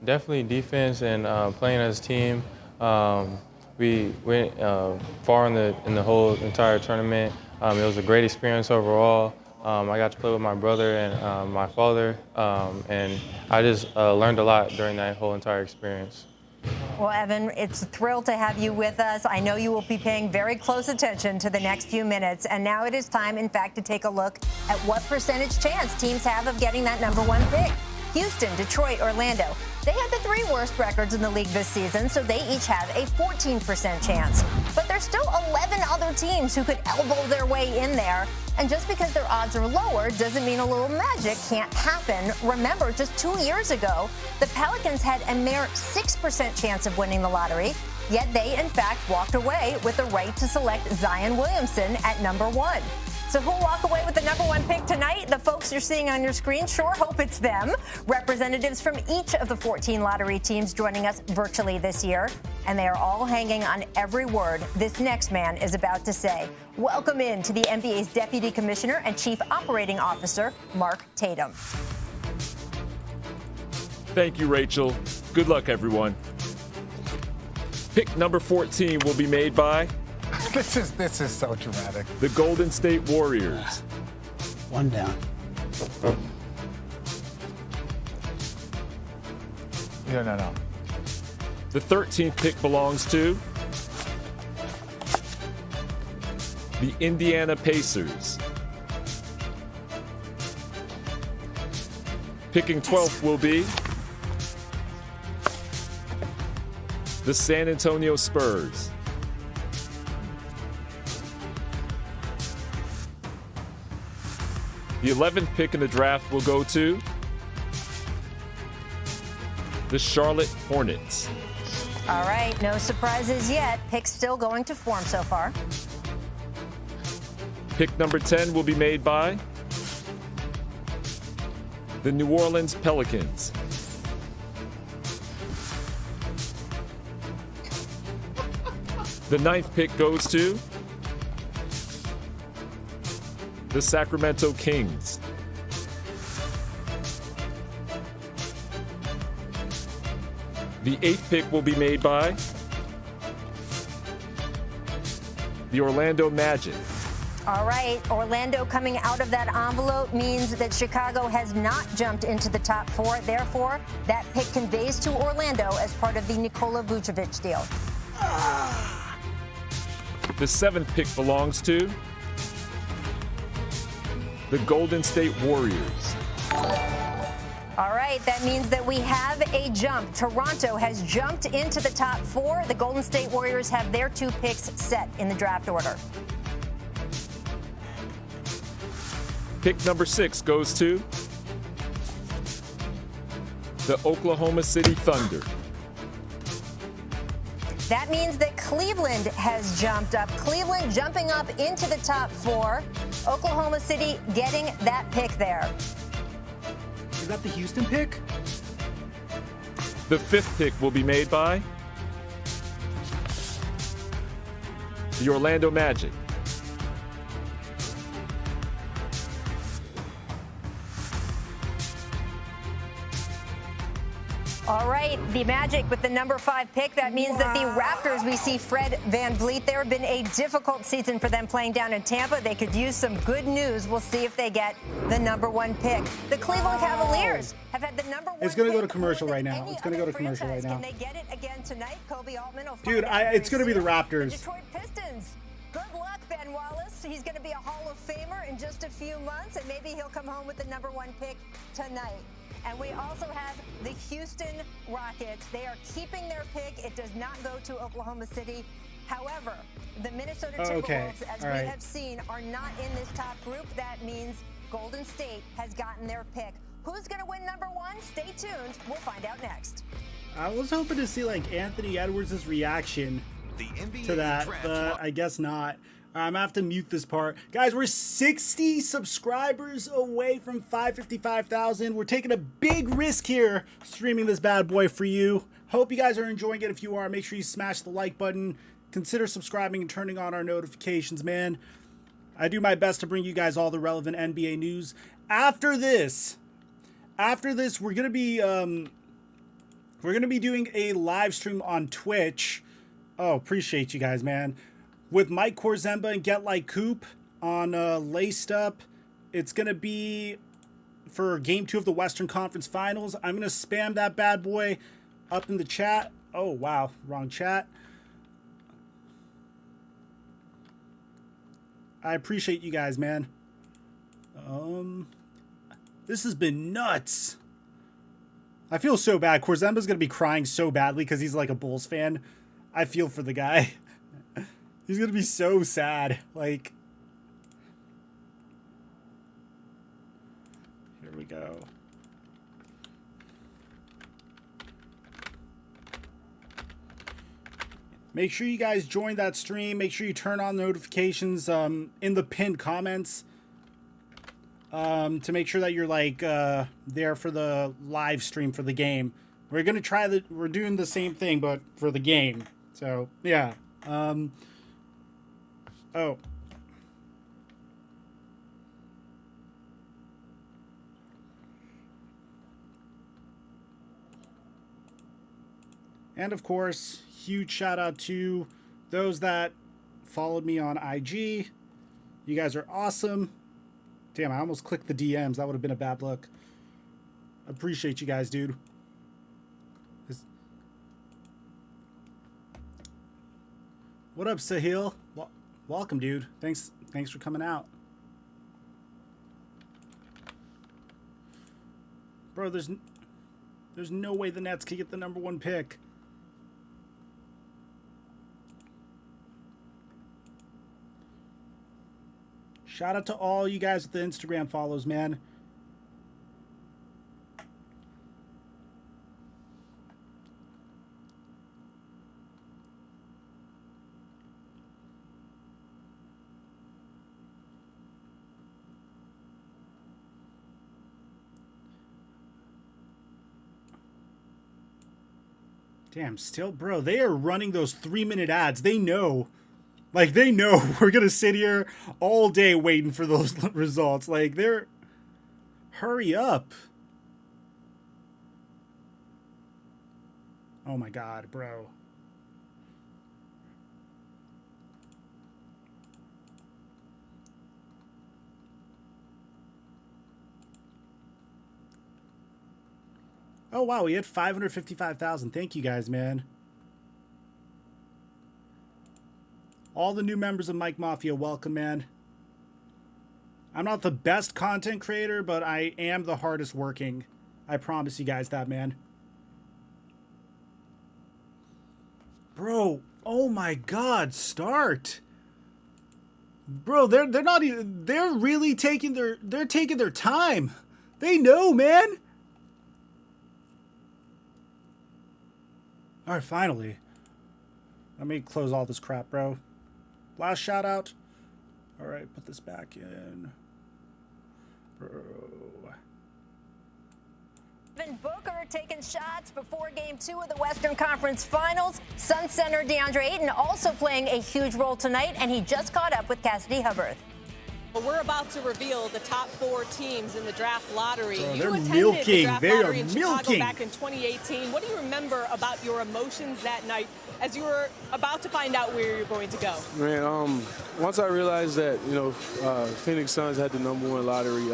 [SPEAKER 5] Definitely defense and playing as a team. We went far in the whole entire tournament. It was a great experience overall. I got to play with my brother and my father, and I just learned a lot during that whole entire experience.
[SPEAKER 13] Well, Evan, it's a thrill to have you with us. I know you will be paying very close attention to the next few minutes. And now it is time, in fact, to take a look at what percentage chance teams have of getting that #1 pick. Houston, Detroit, Orlando. They had the 3 worst records in the league this season, so they each have a 14% chance. But there's still 11 other teams who could elbow their way in there. And just because their odds are lower doesn't mean a little magic can't happen. Remember, just 2 years ago, the Pelicans had a mere 6% chance of winning the lottery. Yet they, in fact, walked away with the right to select Zion Williamson at number 1. So who'll walk away with the number 1 pick tonight? The folks you're seeing on your screen, sure hope it's them. Representatives from each of the 14 lottery teams joining us virtually this year. And they are all hanging on every word this next man is about to say. Welcome in to the NBA's Deputy Commissioner and Chief Operating Officer, Mark Tatum.
[SPEAKER 19] Thank you, Rachel. Good luck, everyone. Pick number 14 will be made by...
[SPEAKER 20] This is so dramatic.
[SPEAKER 19] The Golden State Warriors.
[SPEAKER 1] One down.
[SPEAKER 20] No.
[SPEAKER 19] The 13th pick belongs to the Indiana Pacers. Picking 12th will be the San Antonio Spurs. The 11th pick in the draft will go to the Charlotte Hornets.
[SPEAKER 13] All right, no surprises yet. Pick's still going to form so far.
[SPEAKER 19] Pick number 10 will be made by the New Orleans Pelicans. The 9th pick goes to the Sacramento Kings. The 8th pick will be made by the Orlando Magic.
[SPEAKER 13] All right, Orlando coming out of that envelope means that Chicago has not jumped into the top 4. Therefore, that pick conveys to Orlando as part of the Nikola Vucevic deal.
[SPEAKER 19] The 7th pick belongs to the Golden State Warriors.
[SPEAKER 13] All right, that means that we have a jump. Toronto has jumped into the top 4. The Golden State Warriors have their 2 picks set in the draft order.
[SPEAKER 19] Pick number 6 goes to the Oklahoma City Thunder.
[SPEAKER 13] That means that Cleveland has jumped up. Cleveland jumping up into the top 4. Oklahoma City getting that pick there.
[SPEAKER 1] Is that the Houston pick?
[SPEAKER 19] The 5th pick will be made by the Orlando Magic.
[SPEAKER 13] All right, the Magic with the number 5 pick. That means that the Raptors, we see Fred VanVleet there. Been a difficult season for them playing down in Tampa. They could use some good news. We'll see if they get the number 1 pick. The Cleveland Cavaliers have had the number 1
[SPEAKER 1] It's going to go to
[SPEAKER 13] pick
[SPEAKER 1] commercial
[SPEAKER 13] more
[SPEAKER 1] right
[SPEAKER 13] than
[SPEAKER 1] now.
[SPEAKER 13] any
[SPEAKER 1] It's going to go to
[SPEAKER 13] other
[SPEAKER 1] commercial right
[SPEAKER 13] franchise.
[SPEAKER 1] now.
[SPEAKER 13] Can they get it again tonight? Kobe Altman will find
[SPEAKER 1] Dude,
[SPEAKER 13] out
[SPEAKER 1] it's going to be the
[SPEAKER 13] soon.
[SPEAKER 1] Raptors.
[SPEAKER 13] The Detroit Pistons. Good luck, Ben Wallace. He's going to be a Hall of Famer in just a few months, and maybe he'll come home with the number 1 pick tonight. And we also have the Houston Rockets. They are keeping their pick. It does not go to Oklahoma City. However, the Minnesota Timberwolves, as we have seen, are not in this top group. That means Golden State has gotten their pick. Who's going to win number 1? Stay tuned. We'll find out next.
[SPEAKER 1] I was hoping to see like Anthony Edwards' reaction to that, but I guess not. I'm gonna have to mute this part. Guys, we're 60 subscribers away from 555,000. We're taking a big risk here streaming this bad boy for you. Hope you guys are enjoying it. If you are, make sure you smash the like button. Consider subscribing and turning on our notifications, man. I do my best to bring you guys all the relevant NBA news. After this, we're gonna be doing a live stream on Twitch. Oh, appreciate you guys, man. With Mike Korzemba and Get Like Coop on Laced Up. It's going to be for Game 2 of the Western Conference Finals. I'm going to spam that bad boy up in the chat. Oh, wow. Wrong chat. I appreciate you guys, man. This has been nuts. I feel so bad. Korzemba's going to be crying so badly because he's like a Bulls fan. I feel for the guy. He's gonna be so sad. Like, here we go. Make sure you guys join that stream. Make sure you turn on notifications in the pinned comments to make sure that you're like there for the live stream for the game. We're gonna try we're doing the same thing, but for the game. So yeah. Oh. And of course, huge shout out to those that followed me on IG. You guys are awesome. Damn, I almost clicked the DMs. That would have been a bad look. Appreciate you guys, dude. What up, Sahil? Welcome, dude. Thanks for coming out. Bro, there's no way the Nets could get the #1 pick. Shout out to all you guys with the Instagram follows, man. Damn, still, bro, they are running those 3-minute ads. They know. Like, they know we're going to sit here all day waiting for those results. Like, they're... Hurry up. Oh, my God, bro. Oh, wow, we had 555,000. Thank you guys, man. All the new members of Mike Mafia, welcome, man. I'm not the best content creator, but I am the hardest working. I promise you guys that, man. Bro, oh my God, start. Bro, they're not even, they're really taking their time. They know, man. All right, finally. Let me close all this crap, bro. Last shout out. All right, put this back in. Bro.
[SPEAKER 13] Devin Booker taking shots before Game 2 of the Western Conference Finals. Sun center DeAndre Ayton also playing a huge role tonight, and he just caught up with Cassidy Hubbard.
[SPEAKER 21] Well, we're about to reveal the top 4 teams in the draft lottery.
[SPEAKER 1] Bro,
[SPEAKER 21] you
[SPEAKER 1] they're
[SPEAKER 21] attended
[SPEAKER 1] milking.
[SPEAKER 21] the draft
[SPEAKER 1] They are
[SPEAKER 21] lottery in Chicago
[SPEAKER 1] milking.
[SPEAKER 21] back in 2018. What do you remember about your emotions that night as you were about to find out where you're going to go?
[SPEAKER 22] Man, once I realized that, Phoenix Suns had the #1 lottery,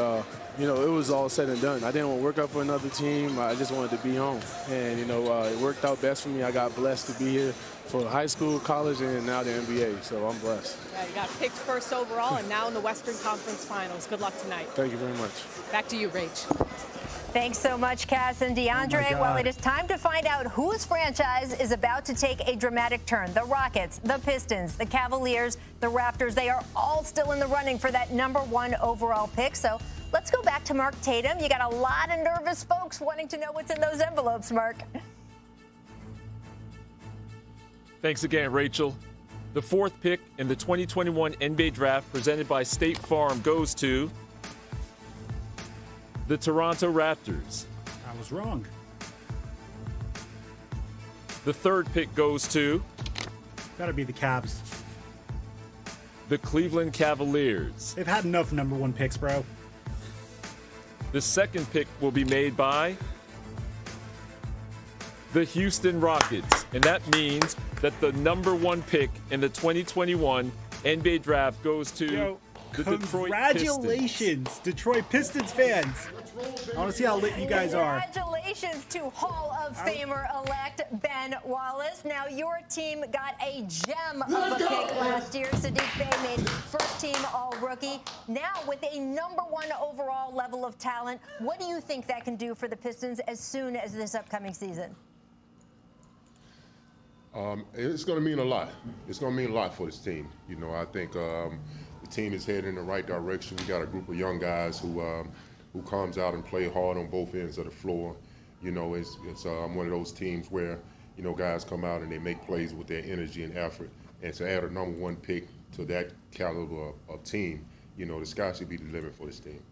[SPEAKER 22] it was all said and done. I didn't want to work out for another team. I just wanted to be home. And, it worked out best for me. I got blessed to be here for high school, college, and now the NBA. So I'm blessed.
[SPEAKER 21] Yeah, you got picked first overall and now in the Western Conference Finals. Good luck tonight.
[SPEAKER 22] Thank you very much.
[SPEAKER 21] Back to you, Rach.
[SPEAKER 13] Thanks so much, Cass and DeAndre. Well, it is time to find out whose franchise is about to take a dramatic turn. The Rockets, the Pistons, the Cavaliers, the Raptors, they are all still in the running for that #1 overall pick. So let's go back to Mark Tatum. You got a lot of nervous folks wanting to know what's in those envelopes, Mark.
[SPEAKER 19] Thanks again, Rachel. The 4th pick in the 2021 NBA Draft presented by State Farm goes to the Toronto Raptors.
[SPEAKER 1] I was wrong.
[SPEAKER 19] The 3rd pick goes to
[SPEAKER 1] Gotta be the Cavs.
[SPEAKER 19] the Cleveland Cavaliers.
[SPEAKER 1] They've had enough #1 picks, bro.
[SPEAKER 19] The 2nd pick will be made by the Houston Rockets. And that means that the #1 pick in the 2021 NBA Draft goes to the Detroit Pistons.
[SPEAKER 1] Congratulations, Detroit Pistons fans. I want to see how lit you guys are.
[SPEAKER 13] Congratulations to Hall of Famer-elect Ben Wallace. Now, your team got a gem of a pick last year. Sadiq Bey made first-team All-Rookie. Now, with a #1 overall level of talent, what do you think that can do for the Pistons as soon as this upcoming season?
[SPEAKER 2] It's going to mean a lot. It's going to mean a lot for this team. You know, I think the team is headed in the right direction. We got a group of young guys who comes out and play hard on both ends of the floor. You know, it's one of those teams where, you know, guys come out and they make plays with their energy and effort. And to add a #1 pick to that caliber of team, you know, the sky should be the limit for this team.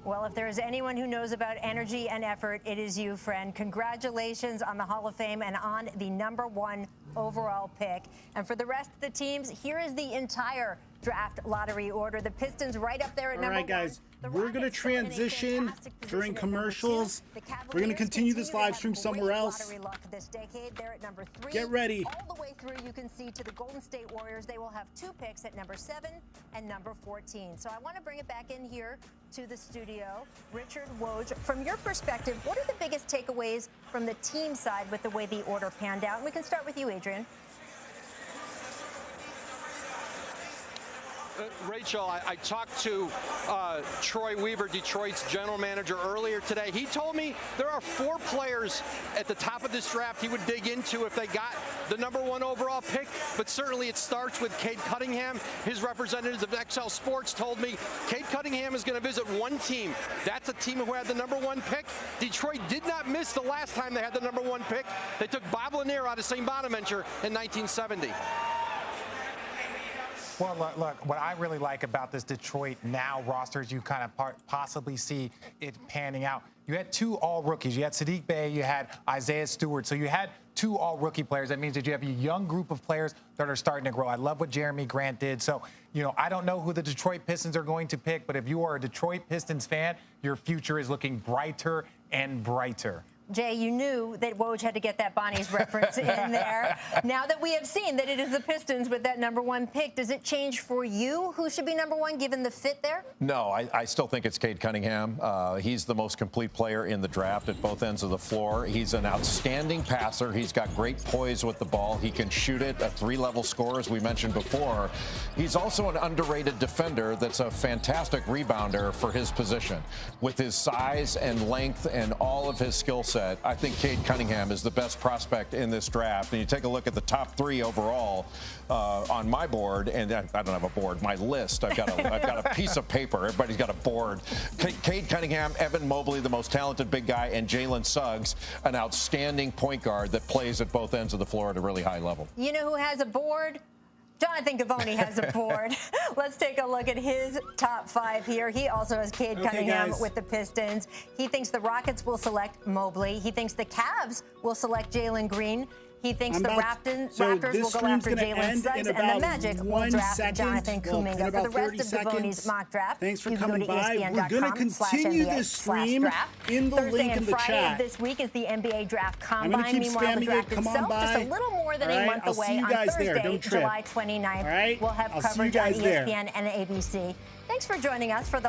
[SPEAKER 13] Well, if there is anyone who knows about energy and effort, it is you, friend. Congratulations on the Hall of Fame and on the #1 overall pick. And for the rest of the teams, here is the entire draft lottery order. The Pistons right up there at number 1.
[SPEAKER 1] All right, guys, we're going to transition during commercials. We're going to continue this live stream somewhere else.
[SPEAKER 13] This decade, they're at number 3.
[SPEAKER 1] Get ready.
[SPEAKER 13] All the way through, you can see to the Golden State Warriors, they will have 2 picks at number 7 and number 14. So I want to bring it back in here to the studio. Richard Woj, from your perspective, what are the biggest takeaways from the team side with the way the order panned out? And we can start with you, Adrian.
[SPEAKER 12] Rachel, I talked to Troy Weaver, Detroit's general manager, earlier today. He told me there are 4 players at the top of this draft he would dig into if they got the #1 overall pick, but certainly it starts with Cade Cunningham. His representatives of XL Sports told me Cade Cunningham is going to visit one team. That's a team who had the #1 pick. Detroit did not miss the last time they had the #1 pick. They took Bob Lanier out of St. Bonaventure in 1970.
[SPEAKER 16] Well, look, what I really like about this Detroit now roster is you kind of possibly see it panning out. You had 2 all-rookies. You had Sadiq Bey, you had Isaiah Stewart. So you had 2 all-rookie players. That means that you have a young group of players that are starting to grow. I love what Jeremy Grant did. So, you know, I don't know who the Detroit Pistons are going to pick, but if you are a Detroit Pistons fan, your future is looking brighter and brighter.
[SPEAKER 13] Jay, you knew that Woj had to get that Bonnie's reference in there. Now that we have seen that it is the Pistons with that #1 pick, does it change for you who should be #1 given the fit there?
[SPEAKER 8] No, I still think it's Cade Cunningham. He's the most complete player in the draft at both ends of the floor. He's an outstanding passer. He's got great poise with the ball. He can shoot it, a 3-level scorer, as we mentioned before. He's also an underrated defender that's a fantastic rebounder for his position. With his size and length and all of his skill set, I think Cade Cunningham is the best prospect in this draft. And you take a look at the top 3 overall on my board, and I don't have a board, my list. I've got a piece of paper. Everybody's got a board. Cade Cunningham, Evan Mobley, the most talented big guy, and Jalen Suggs, an outstanding point guard that plays at both ends of the floor at a really high level.
[SPEAKER 13] You know who has a board? Jonathan Givony has a board. Let's take a look at his top 5 here. He also has Cade Cunningham with the Pistons. He thinks the Rockets will select Mobley. He thinks the Cavs will select Jalen Green. He thinks the Raptors will go after Jalen Suggs, and the Magic will draft Jonathan Kuminga. For the rest of Givony's mock draft,
[SPEAKER 1] thanks for coming by. We're going to continue this stream in the link in the chat.
[SPEAKER 13] Friday of this week is the NBA Draft Combine.
[SPEAKER 1] I'm going to keep
[SPEAKER 13] Meanwhile, the
[SPEAKER 1] spamming
[SPEAKER 13] draft
[SPEAKER 1] it. Come on
[SPEAKER 13] itself,
[SPEAKER 1] by.
[SPEAKER 13] just a little more than a month away on Thursday, July 29th.
[SPEAKER 1] All right?
[SPEAKER 13] We'll have
[SPEAKER 1] I'll see you
[SPEAKER 13] coverage on
[SPEAKER 1] guys there.
[SPEAKER 13] ESPN and ABC. Thanks for joining us for the